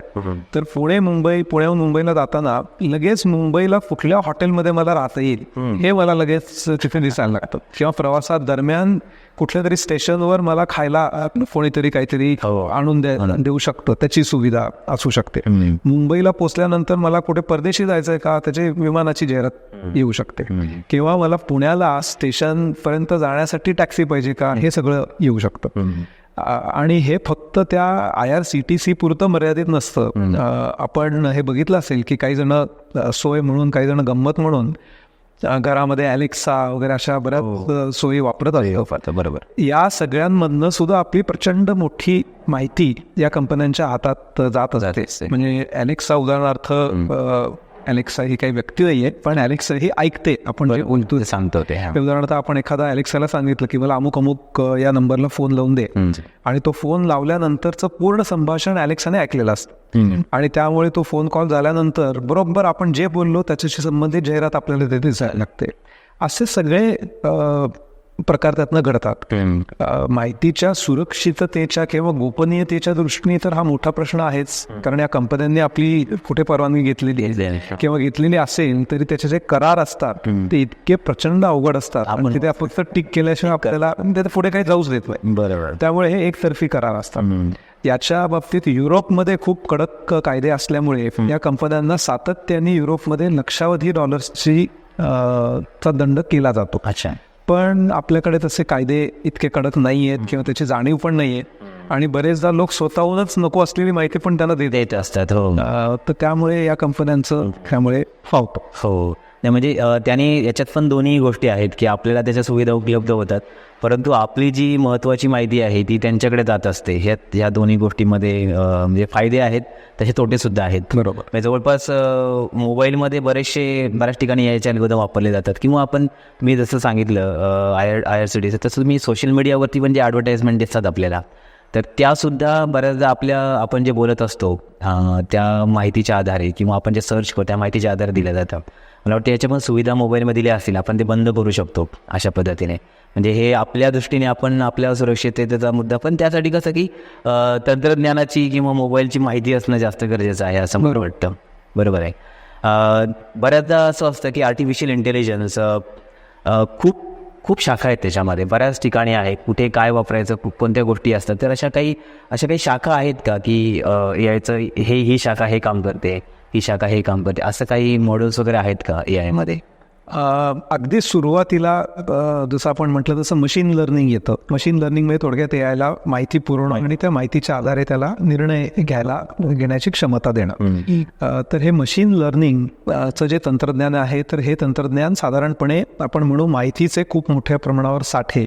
तर पुण्याहून मुंबईला जाताना लगेच मुंबईला कुठल्या हॉटेलमध्ये मला राहता येईल हे मला लगेच तिथे दिसायला लागतं. किंवा प्रवासादरम्यान कुठल्या तरी स्टेशनवर मला खायला कोणीतरी काहीतरी आणून देऊ शकतो, त्याची सुविधा असू शकते. मुंबईला पोचल्यानंतर मला कुठे परदेशी जायचंय का त्याची विमानाची जाहिरात येऊ शकते. किंवा मला पुण्याला स्टेशन पर्यंत जाण्यासाठी टॅक्सी पाहिजे का हे सगळं येऊ शकतं. आणि हे फक्त त्या IRCTC पुरतं मर्यादित नसतं. आपण हे बघितलं असेल की काही जण सोय म्हणून, काही जण गंमत म्हणून घरामध्ये अलेक्सा वगैरे अशा बऱ्याच सोयी वापरत आहेत. बरोबर, या सगळ्यांमधनं सुद्धा आपली प्रचंड मोठी माहिती या कंपन्यांच्या हातात जात असते. म्हणजे अलेक्सा उदाहरणार्थ, अलेक्सा ही काही व्यक्ती नाही आहे, पण अलेक्सा ही ऐकते आपण जे बोलतो सांगतो ते. उदाहरणार्थ आपण एखादा अलेक्साला सांगितलं की मला अमुक या नंबरला फोन लावून दे, आणि तो फोन लावल्यानंतरचं पूर्ण संभाषण अलेक्साने ऐकलेलं असतं, आणि त्यामुळे तो फोन कॉल झाल्यानंतर बरोबर आपण जे बोललो त्याच्याशी संबंधित जाहिरात आपल्याला तिथे दिसायला लागते. असे सगळे प्रकार त्यातनं घडतात. माहितीच्या सुरक्षिततेच्या किंवा गोपनीयतेच्या दृष्टीने तर हा मोठा प्रश्न आहेच, कारण या कंपन्यांनी आपली कुठे परवानगी घेतलेली आहे किंवा घेतलेली असेल तरी त्याचे जे करार असतात ते इतके प्रचंड अवघड असतात की ते फक्त टिक केल्याशिवाय आपल्याला त्यात पुढे काही जाऊच देत नाही. बरोबर, त्यामुळे हे एकतर्फी करार असतात. याच्या बाबतीत युरोपमध्ये खूप कडक कायदे असल्यामुळे या कंपन्यांना सातत्याने युरोपमध्ये लक्षावधी डॉलर्सची चा दंड केला जातो. अच्छा, पण आपल्याकडे तसे कायदे इतके कडक नाही आहेत किंवा त्याची जाणीव पण नाही आहे, आणि बरेचदा लोक स्वतःहूनच नको असलेली माहिती पण त्यांना देत असतात. तर त्यामुळे या कंपन्यांचं त्यामुळे फावतं. हो, नाही म्हणजे त्याने याच्यात पण दोन्ही गोष्टी आहेत की आपल्याला त्याच्या सुविधा उपलब्ध होतात, परंतु आपली जी महत्त्वाची माहिती आहे ती त्यांच्याकडे जात असते. ह्या दोन्ही गोष्टीमध्ये म्हणजे फायदे आहेत तसे तोटेसुद्धा आहेत. बरोबर, म्हणजे जवळपास मोबाईलमध्ये बऱ्याच ठिकाणी याचे अल्गोरिदम वापरले जातात, किंवा मी जसं सांगितलं IRCTC, तसं मी सोशल मीडियावरती पण जे ॲडव्हर्टाईजमेंट दिसतात आपल्याला, तर त्यासुद्धा बऱ्याचदा आपण जे बोलत असतो त्या माहितीच्या आधारे किंवा आपण जे सर्च करतो त्या माहितीच्या आधारे दिल्या जातात. मला वाटतं याच्या पण सुविधा मोबाईलमध्ये दिल्या असतील, आपण ते बंद करू शकतो अशा पद्धतीने. म्हणजे हे आपल्या दृष्टीने आपण आपल्या सुरक्षिततेचा मुद्दा, पण त्यासाठी कसं की तंत्रज्ञानाची किंवा मोबाईलची माहिती असणं जास्त गरजेचं आहे असं मला वाटतं. बरोबर आहे. बऱ्याचदा असं असतं की आर्टिफिशियल इंटेलिजन्स खूप शाखा आहेत त्याच्यामध्ये, बऱ्याच ठिकाणी आहे, कुठे काय वापरायचं, कोणत्या गोष्टी असतात. तर अशा काही शाखा आहेत का की याचं ही शाखा हे काम करते, ही शाखा हे काम करते, असं काही मॉडेल्स वगैरे आहेत का AI मध्ये? अगदी सुरुवातीला जसं आपण म्हटलं तसं मशीन लर्निंग येतं. मशीन लर्निंगमध्ये थोडक्यात यायला माहिती पुरवणं आणि त्या माहितीच्या आधारे त्याला निर्णय घेण्याची क्षमता देणं. तर हे मशीन लर्निंगचं जे तंत्रज्ञान आहे, तर हे तंत्रज्ञान साधारणपणे आपण म्हणू माहितीचे खूप मोठ्या प्रमाणावर साठे,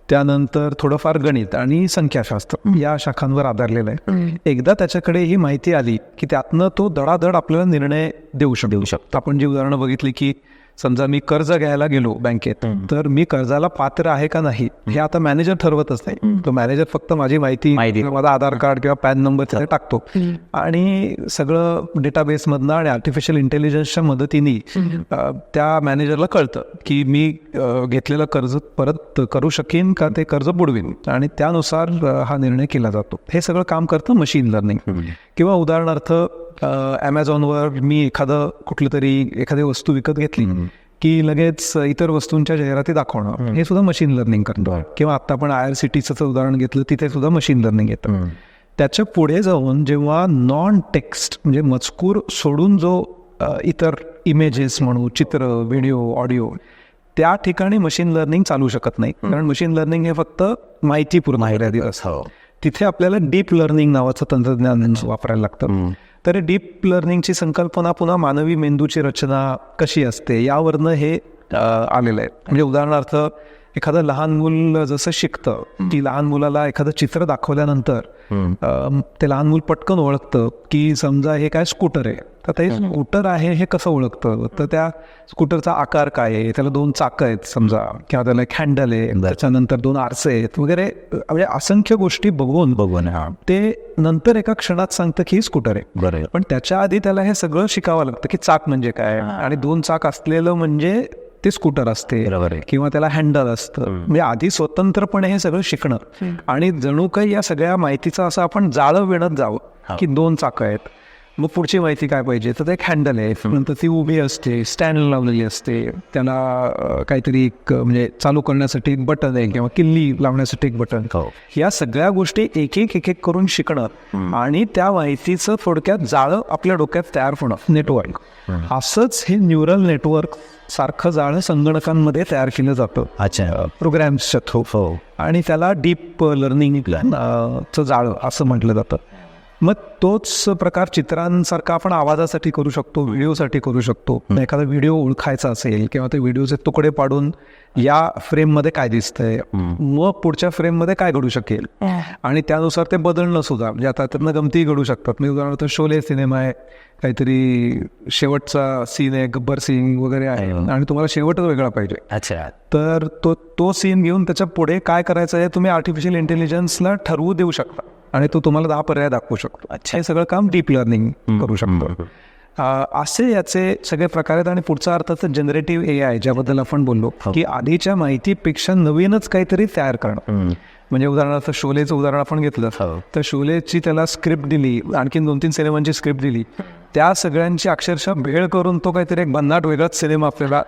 त्यानंतर थोडंफार गणित आणि संख्याशास्त्र या शाखांवर आधारलेलं आहे. एकदा त्याच्याकडे ही माहिती आली की त्यातनं तो धडाधड आपल्याला निर्णय देऊ शकतो. आपण जी उदाहरणं बघितली की समजा मी कर्ज घ्यायला गेलो बँकेत, तर मी कर्जाला पात्र आहे का नाही हे आता मॅनेजर ठरवतच नाही. तो मॅनेजर फक्त माझी माहिती माझा आधार कार्ड किंवा पॅन नंबर तिथे टाकतो आणि सगळं डेटाबेसमधनं आणि आर्टिफिशियल इंटेलिजन्सच्या मदतीने त्या मॅनेजरला कळतं की मी घेतलेलं कर्ज परत करू शकेन का ते कर्ज बुडवीन, आणि त्यानुसार हा निर्णय केला जातो. हे सगळं काम करतं मशीन लर्निंग. किंवा उदाहरणार्थ ॲमेझॉनवर मी एखादी वस्तू विकत घेतली की लगेच इतर वस्तूंच्या जाहिराती दाखवणं, हे सुद्धा मशीन लर्निंग करतो. किंवा आता आपण IRCTCचं उदाहरण घेतलं, तिथे सुद्धा मशीन लर्निंग येतं. त्याच्या पुढे जाऊन जेव्हा नॉन टेक्स्ट म्हणजे मजकूर सोडून जो इतर इमेजेस म्हणू, चित्र, व्हिडिओ, ऑडिओ, त्या ठिकाणी मशीन लर्निंग चालू शकत नाही. कारण मशीन लर्निंग हे फक्त माहितीपूर्ण असतं. तिथे आपल्याला डीप लर्निंग नावाचं तंत्रज्ञान वापरायला लागतं. तर डीप लर्निंगची संकल्पना पुन्हा मानवी मेंदूची रचना कशी असते यावरनं हे आलेलं आहे. म्हणजे उदाहरणार्थ एखादं लहान मूल जसं शिकतं की लहान मुलाला एखादं चित्र दाखवल्यानंतर ते लहान मूल पटकन ओळखतं की समजा हे काय स्कूटर आहे, तर ते स्कूटर आहे हे कसं ओळखतं, तर त्या स्कूटरचा आकार काय आहे, त्याला 2 चाकं आहेत समजा, किंवा त्याला एक हँडल आहे, त्याच्यानंतर 2 आरसे आहेत वगैरे, म्हणजे असंख्य गोष्टी बघून ते नंतर एका क्षणात सांगतं की स्कूटर आहे. पण त्याच्या आधी त्याला हे सगळं शिकावं लागतं की चाक म्हणजे काय, आणि 2 चाक असलेलं म्हणजे ते स्कूटर असते किंवा त्याला हँडल असतं. म्हणजे आधी स्वतंत्रपणे हे सगळं शिकणं, आणि जणू काही या सगळ्या माहितीचं असं आपण जाळं विणत जावं की 2 चाकं आहेत, मग पुढची माहिती काय पाहिजे, तर एक हँडल आहे, नंतर ती उभी असते, स्टँड लावलेली असते, त्याला काहीतरी एक म्हणजे चालू करण्यासाठी एक बटन आहे किंवा किल्ली लावण्यासाठी एक बटन. या सगळ्या गोष्टी एक एक करून शिकणं आणि त्या माहितीचं थोडक्यात जाळं आपल्या डोक्यात तयार होणं, नेटवर्क. असंच हे न्यूरल नेटवर्क सारखं जाळं संगणकांमध्ये तयार केलं जातं. अच्छा, प्रोग्रॅम्सच्या थ्रू, आणि त्याला डीप लर्निंग चं जाळं असं म्हटलं जातं. मग तोच प्रकार चित्रांसारखा आपण आवाजासाठी करू शकतो, व्हिडिओसाठी करू शकतो. एखादा व्हिडिओ ओळखायचा असेल किंवा ते व्हिडिओचे तुकडे पाडून या फ्रेममध्ये काय दिसतंय, मग पुढच्या फ्रेममध्ये काय घडू शकेल, आणि त्यानुसार ते बदलणं सुद्धा. म्हणजे आता त्यातनं गमती घडू शकतात. म्हणजे उदाहरणार्थ शोले सिनेमा आहे, काहीतरी शेवटचा सीन आहे, गब्बर सिंग वगैरे आहे, आणि तुम्हाला शेवटच वेगळा पाहिजे. अच्छा, तर तो सीन घेऊन त्याच्या पुढे काय करायचं आहे तुम्ही आर्टिफिशियल इंटेलिजन्सला ठरवू देऊ शकता, आणि तो तुम्हाला 10 पर्याय दाखवू शकतो. अच्छा, हे सगळं काम डीप लर्निंग करू शकतो. असे याचे सगळे प्रकार आहेत. आणि पुढचा अर्थ तर जनरेटिव्ह AI, ज्याबद्दल आपण बोललो की आधीच्या माहितीपेक्षा नवीनच काहीतरी तयार करणं. म्हणजे उदाहरणार्थ शोलेचं उदाहरण आपण घेतलं, तर शोलेची त्याला स्क्रिप्ट दिली, आणखीन 2-3 सिनेमांची स्क्रिप्ट दिली, त्या सगळ्यांची अक्षरशः भेळ करून तो काहीतरी एक भन्नाट वेगळाच सिनेमा आपल्याला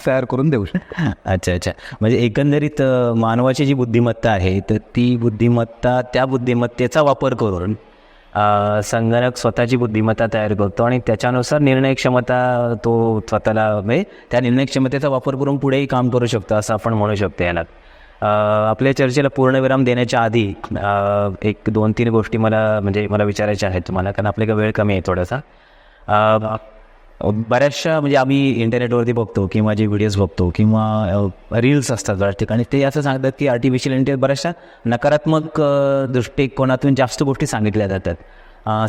तयार करून देऊ शकतो. अच्छा, म्हणजे एकंदरीत मानवाची जी बुद्धिमत्ता आहे, तर ती बुद्धिमत्ता, त्या बुद्धिमत्तेचा वापर करून संगणक स्वतःची बुद्धिमत्ता तयार करतो, आणि त्याच्यानुसार निर्णय क्षमता तो स्वतःला, म्हणजे त्या निर्णय क्षमतेचा वापर करून पुढेही काम करू शकतो असं आपण म्हणू शकतो. याला आपल्या चर्चेला पूर्णविराम देण्याच्या आधी 1-2-3 गोष्टी मला विचारायच्या आहेत तुम्हाला, कारण आपल्याकडे वेळ कमी आहे थोडासा. बऱ्याचशा म्हणजे आम्ही इंटरनेटवरती बघतो किंवा जे व्हिडिओज बघतो किंवा रील्स असतात बऱ्याच ठिकाणी, ते असं सांगतात की आर्टिफिशियल इंटेलिजन्स बऱ्याचशा नकारात्मक दृष्टिकोनातून जास्त गोष्टी सांगितल्या जातात,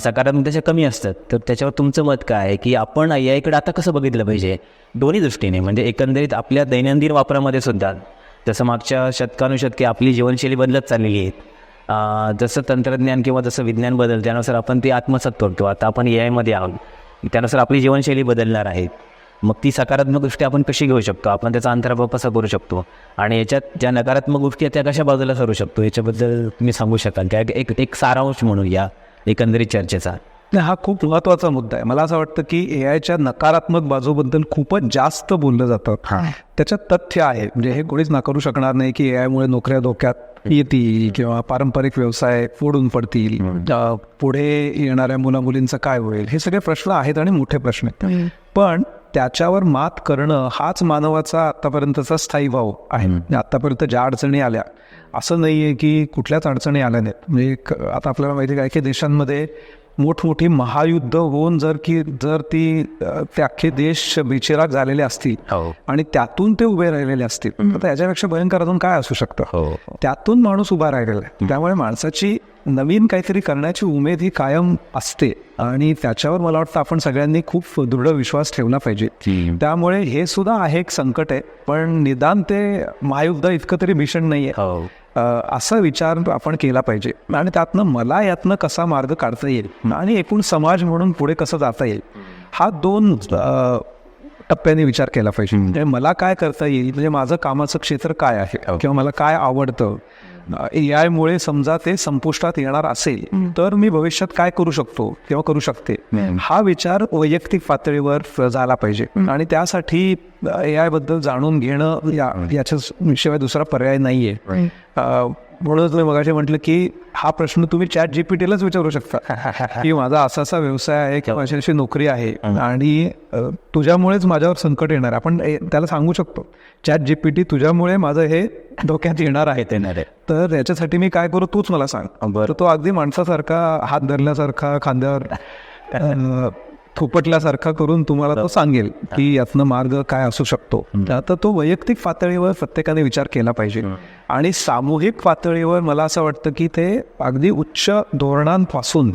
सकारात्मक त्याच्या कमी असतात. तर त्याच्यावर तुमचं मत काय आहे की आपण AI कडे आता कसं बघितलं पाहिजे दोन्ही दृष्टीने? म्हणजे एकंदरीत आपल्या दैनंदिन वापरामध्ये सुद्धा, जसं मागच्या शतकानुशतके आपली जीवनशैली बदलत चाललेली आहे, जसं तंत्रज्ञान किंवा जसं विज्ञान बदल त्यानुसार आपण ते आत्मसात करतो. आता आपण AI मध्ये आहोत, त्यानुसार आपली जीवनशैली बदलणार आहे. मग ती सकारात्मक गोष्टी आपण कशी घेऊ शकतो, आपण त्याचा अंतर्भाव कसा करू शकतो, आणि याच्यात ज्या नकारात्मक गोष्टी आहेत त्या कशा बाजूला सरू शकतो, याच्याबद्दल तुम्ही सांगू शकाल त्या एक सारांश म्हणून या एकंदरीत चर्चेचा? हा खूप महत्त्वाचा मुद्दा आहे. मला असं वाटतं की AIच्या नकारात्मक बाजूबद्दल खूपच जास्त बोललं जातं. त्याच्यात तथ्य आहे, म्हणजे हे कोणीच नाकारू शकणार नाही की AI-मुळे नोकऱ्या धोक्यात येतील किंवा पारंपरिक व्यवसाय फोडून पडतील, पुढे येणाऱ्या मुलामुलींचं काय होईल, हे सगळे प्रश्न आहेत आणि मोठे प्रश्न आहेत. पण त्याच्यावर मात करणं हाच मानवाचा आतापर्यंतचा स्थायी भाव आहे. आतापर्यंत ज्या अडचणी आल्या, असं नाही आहे की कुठल्याच अडचणी आल्या नाहीत. म्हणजे आता आपल्याला माहिती आहे की देशांमध्ये मोठमोठी महायुद्ध होऊन जर ते अख्खे देश बेचिराग झालेले असतील आणि त्यातून ते उभे राहिलेले असतील, तर याच्यापेक्षा भयंकर अजून काय असू शकतं? त्यातून माणूस उभा राहिलेला आहे. त्यामुळे माणसाची नवीन काहीतरी करण्याची उमेद ही कायम असते आणि त्याच्यावर मला वाटतं आपण सगळ्यांनी खूप दृढ विश्वास ठेवला पाहिजे. त्यामुळे हे सुद्धा आहे एक संकट आहे, पण निदान ते महायुद्ध इतकं तरी भीषण नाही आहे असा विचार आपण केला पाहिजे आणि त्यातनं मला यातनं कसा मार्ग काढता येईल आणि एकूण समाज म्हणून पुढे कसं जाता येईल हा 2 टप्प्याने विचार केला पाहिजे. म्हणजे मला काय करता येईल, म्हणजे माझं कामाचं क्षेत्र काय आहे किंवा मला काय आवडतं. AI मुळे समजा ते संपुष्टात येणार असेल तर मी भविष्यात काय करू शकतो किंवा करू शकते हा विचार वैयक्तिक पातळीवर झाला पाहिजे आणि त्यासाठी AI बद्दल जाणून घेणं याच्याशिवाय दुसरा पर्याय नाहीये. म्हणून तुम्ही मगाशी म्हटलं की हा प्रश्न तुम्ही ChatGPTलाच विचारू शकता की माझा असा व्यवसाय आहे किंवा अशी नोकरी आहे आणि तुझ्यामुळेच माझ्यावर संकट येणार. आपण त्याला सांगू शकतो ChatGPT तुझ्यामुळे माझं हे डोक्यात येणार आहे तर याच्यासाठी मी काय करू तूच मला सांग. तर तो अगदी माणसासारखा हात धरल्यासारखा खांद्यावर थोपटल्यासारखा करून तुम्हाला तो सांगेल की यातनं मार्ग काय असू शकतो. आता तो वैयक्तिक पातळीवर प्रत्येकाने विचार केला पाहिजे आणि सामूहिक पातळीवर मला असं वाटतं की ते अगदी उच्च धोरणांपासून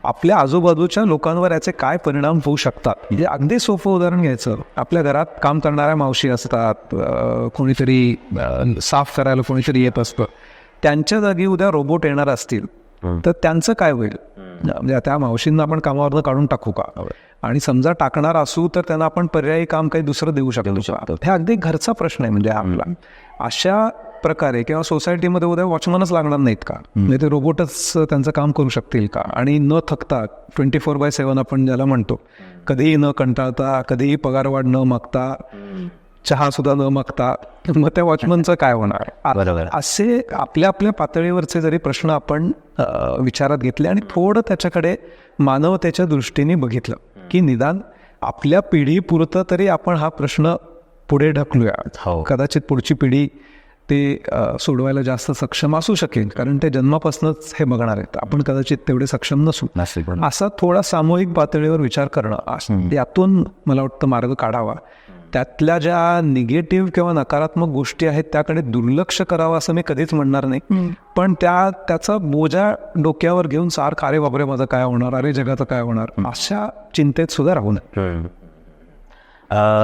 आपल्या आजूबाजूच्या लोकांवर याचे काय परिणाम होऊ शकतात. म्हणजे अगदी सोपं उदाहरण घ्यायचं, आपल्या घरात काम करणाऱ्या मावशी असतात, कोणीतरी साफ करायला कोणीतरी येत असतं, त्यांच्या जागी उद्या रोबोट येणार असतील तर त्यांचं काय होईल. म्हणजे त्या मावशींना आपण कामावरनं काढून टाकू का आणि समजा टाकणार असू तर त्यांना आपण पर्यायी काम काही दुसरं देऊ शकतो. हे अगदी घरचा प्रश्न आहे. म्हणजे आपला अशा प्रकारे किंवा सोसायटीमध्ये उद्या वॉचमनच लागणार नाहीत का, म्हणजे ते रोबोटच त्यांचं काम करू शकतील का आणि न थकता 24/7 आपण ज्याला म्हणतो, कधीही न कंटाळता, कधीही पगारवाढ न मागता, चहा सुद्धा न मागता, मग त्या वॉचमनचं काय होणार. असे आपल्या आपल्या पातळीवरचे जरी प्रश्न आपण विचारात घेतले आणि थोडं त्याच्याकडे मानवतेच्या दृष्टीने बघितलं की निदान आपल्या पिढीपुरतं तरी आपण हा प्रश्न पुढे ढकलूया. कदाचित पुढची पिढी ते सोडवायला जास्त सक्षम असू शकेल कारण ते जन्मापासूनच हे बघणार आहेत. आपण कदाचित तेवढे सक्षम नसू. असा थोडा सामूहिक पातळीवर विचार करणं, यातून मला वाटतं मार्ग काढावा. त्यातल्या ज्या निगेटिव्ह किंवा नकारात्मक गोष्टी आहेत त्याकडे दुर्लक्ष करावं असं मी कधीच म्हणणार नाही, पण त्याचा बोजा डोक्यावर घेऊन सारखं अरे बापरे माझं काय होणार, अरे जगाचं काय होणार, अशा चिंतेत सुद्धा राहू नये.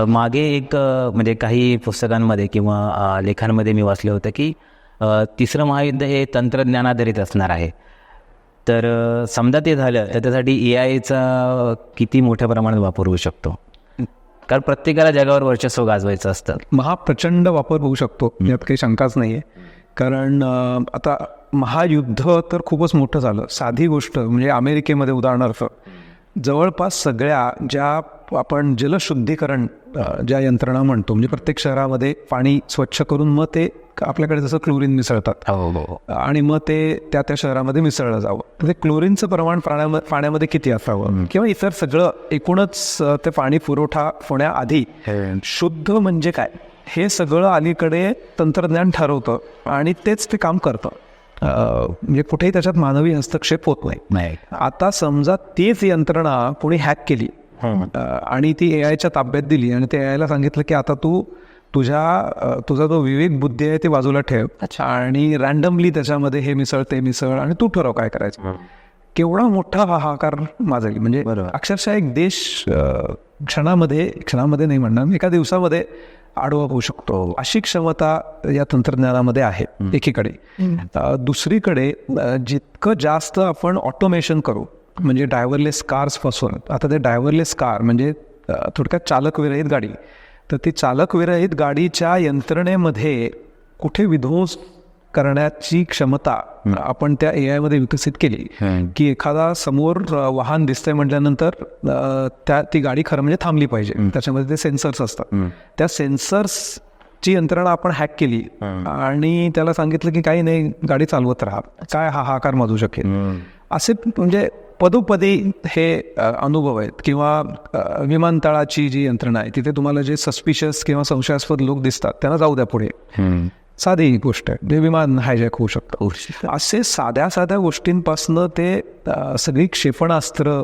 मागे एक म्हणजे काही पुस्तकांमध्ये किंवा लेखांमध्ये मी वाचलं होतं की तिसरं महायुद्ध हे तंत्रज्ञानाधारित असणार आहे. तर समजा ते झालं तर त्यासाठी AIचा किती मोठ्या प्रमाणात वापर होऊ शकतो, कारण प्रत्येकाला जगावर वर्चस्व गाजवायचं असतं. प्रचंड वापर होऊ शकतो यात काही शंकाच नाही आहे. कारण आता महायुद्ध तर खूपच मोठं झालं. साधी गोष्ट म्हणजे अमेरिकेमध्ये उदाहरणार्थ जवळपास सगळ्या ज्या आपण जलशुद्धीकरण ज्या यंत्रणा म्हणतो, म्हणजे प्रत्येक शहरामध्ये पाणी स्वच्छ करून मग ते आपल्याकडे जसं क्लोरीन मिसळतात आणि मग ते त्या शहरामध्ये मिसळलं जावं, तर ते क्लोरीनचं प्रमाण पाण्यामध्ये किती असावं किंवा इतर सगळं एकूणच ते पाणी पुरवठा होण्याआधी शुद्ध म्हणजे काय हे सगळं अलीकडे तंत्रज्ञान ठरवतं आणि तेच ते काम करतं. म्हणजे कुठेही त्याच्यात मानवी हस्तक्षेप होत नाही. आता समजा तीच यंत्रणा कोणी हॅक केली आणि ती AIच्या ताब्यात दिली आणि ते AIला सांगितलं की आता तुझा जो विवेक बुद्धी आहे ती बाजूला ठेव आणि रॅन्डमली त्याच्यामध्ये हे मिसळ ते मिसळ आणि तू ठरव काय करायचं. केवढा मोठा हाहाकार माजली. म्हणजे अक्षरशः एक देश क्षणामध्ये नाही म्हणणार, एका दिवसामध्ये आडवा होऊ शकतो अशी क्षमता या तंत्रज्ञानामध्ये आहे एकीकडे. दुसरीकडे जितकं जास्त आपण ऑटोमेशन करू, म्हणजे ड्रायव्हरलेस कार्स पासून, आता ते ड्रायव्हरलेस कार म्हणजे थोडक्यात चालकविरहित गाडी, तर ती चालकविरहित गाडीच्या यंत्रणेमध्ये कुठे विध्वंस करण्याची क्षमता आपण त्या AI मध्ये विकसित केली की एखादा समोर वाहन दिसतंय म्हटल्यानंतर ती गाडी खरं म्हणजे थांबली पाहिजे. त्याच्यामध्ये ते सेन्सर्स असतात. त्या सेन्सर्सची यंत्रणा आपण हॅक केली आणि त्याला सांगितलं की काही नाही गाडी चालवत राहा, काय हाहाकार माजू शकेल. असे म्हणजे पदोपदी हे अनुभव आहेत. किंवा विमानतळाची जी यंत्रणा आहे तिथे तुम्हाला जे सस्पिशियस किंवा संशयास्पद लोक दिसतात त्यांना जाऊ द्या पुढे, साधी गोष्ट आहे, विमान हायजॅक होऊ शकतं. असे साध्या गोष्टींपासनं ते सगळी क्षेपणास्त्र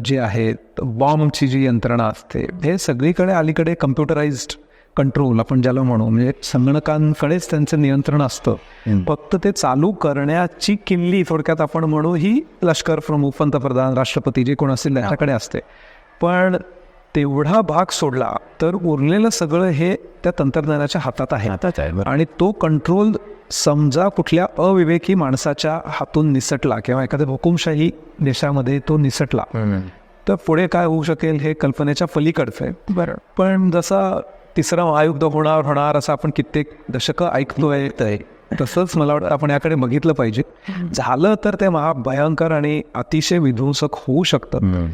जे आहेत, बॉम्बची जी यंत्रणा असते, हे सगळीकडे अलीकडे कम्प्युटराइज्ड कंट्रोल आपण ज्याला म्हणू, म्हणजे संगणकांकडेच त्यांचं नियंत्रण असतं. फक्त ते चालू करण्याची किल्ली थोडक्यात आपण म्हणू ही लष्कर प्रमुख, पंतप्रधान, राष्ट्रपती जे कोण असतील त्यांच्याकडे असते. पण तेवढा भाग सोडला तर उरलेलं सगळं हे त्या तंत्रज्ञानाच्या हातात आहे. आणि तो कंट्रोल समजा कुठल्या अविवेकी माणसाच्या हातून निसटला किंवा एखाद्या हुकुमशाही देशामध्ये तो निसटला तर पुढे काय होऊ शकेल हे कल्पनेच्या पलीकडचं आहे. बरं, पण जसा तिसरं महायुद्ध होणार असं आपण कित्येक दशकं ऐकतोय, तसंच मला वाटतं आपण याकडे बघितलं पाहिजे. झालं तर ते महाभयंकर आणि अतिशय विध्वंसक होऊ शकतं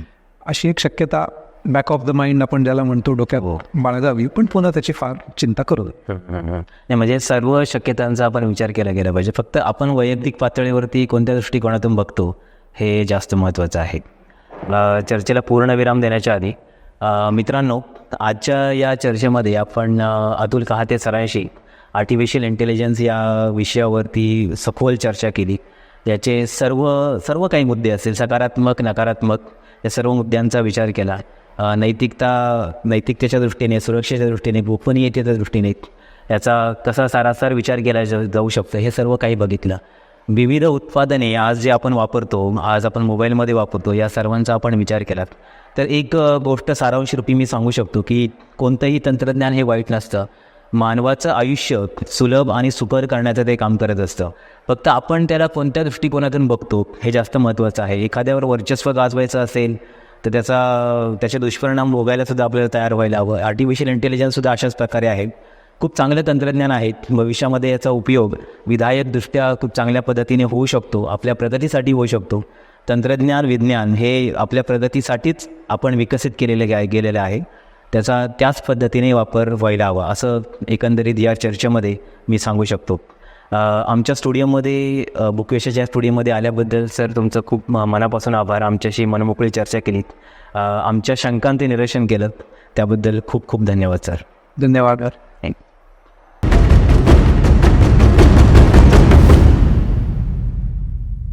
अशी एक शक्यता बॅक ऑफ द माइंड आपण ज्याला म्हणतो डोक्यात बाळगावी, पण पुन्हा त्याची फार चिंता करू नये. नाही, म्हणजे सर्व शक्यतांचा आपण विचार केला गेला पाहिजे. फक्त आपण वैयक्तिक पातळीवरती कोणत्या दृष्टिकोनातून बघतो हे जास्त महत्त्वाचं आहे. चर्चेला पूर्ण विराम देण्याच्या आधी मित्रांनो, आजच्या या चर्चेमध्ये आपण अतुल कहाते सरांशी आर्टिफिशियल इंटेलिजन्स या विषयावरती सखोल चर्चा केली. याचे सर्व काही मुद्दे असतील, सकारात्मक, नकारात्मक, या सर्व मुद्द्यांचा विचार केला. नैतिकतेच्या दृष्टीने, सुरक्षेच्या दृष्टीने, गोपनीयतेच्या दृष्टीने याचा कसा सारासार विचार केला जाऊ शकतो हे सर्व काही बघितलं. विविध उत्पादने आज जे आपण वापरतो, आज आपण मोबाईलमध्ये वापरतो, या सर्वांचा आपण विचार केला तर एक गोष्ट सारांशरूपी मी सांगू शकतो की कोणतंही तंत्रज्ञान हे वाईट नसतं. मानवाचं आयुष्य सुलभ आणि सुकर करण्याचं ते काम करत असतं. फक्त आपण त्याला कोणत्या दृष्टिकोनातून बघतो हे जास्त महत्त्वाचं आहे. एखाद्यावर वर्चस्व गाजवायचं असेल तर त्याचे दुष्परिणाम भोगायलासुद्धा आपल्याला तयार व्हायला हवं. आर्टिफिशियल इंटेलिजन्ससुद्धा अशाच प्रकारे आहे. खूप चांगलं तंत्रज्ञान आहे. भविष्यामध्ये याचा उपयोग विधायकदृष्ट्या खूप चांगल्या पद्धतीने होऊ शकतो, आपल्या प्रगतीसाठी होऊ शकतो. तंत्रज्ञान, विज्ञान हे आपल्या प्रगतीसाठीच आपण विकसित गेलेलं आहे. त्याचा त्याच पद्धतीने वापर व्हायला हवा असं एकंदरीत या चर्चेमध्ये मी सांगू शकतो. आमच्या स्टुडिओमध्ये, बुकविश्वच्या स्टुडिओमध्ये आल्याबद्दल सर तुमचं खूप मनापासून आभार. आमच्याशी मनमोकळी चर्चा केलीत, आमच्या शंकांचे निरसन केलं त्याबद्दल खूप खूप धन्यवाद सर. धन्यवाद.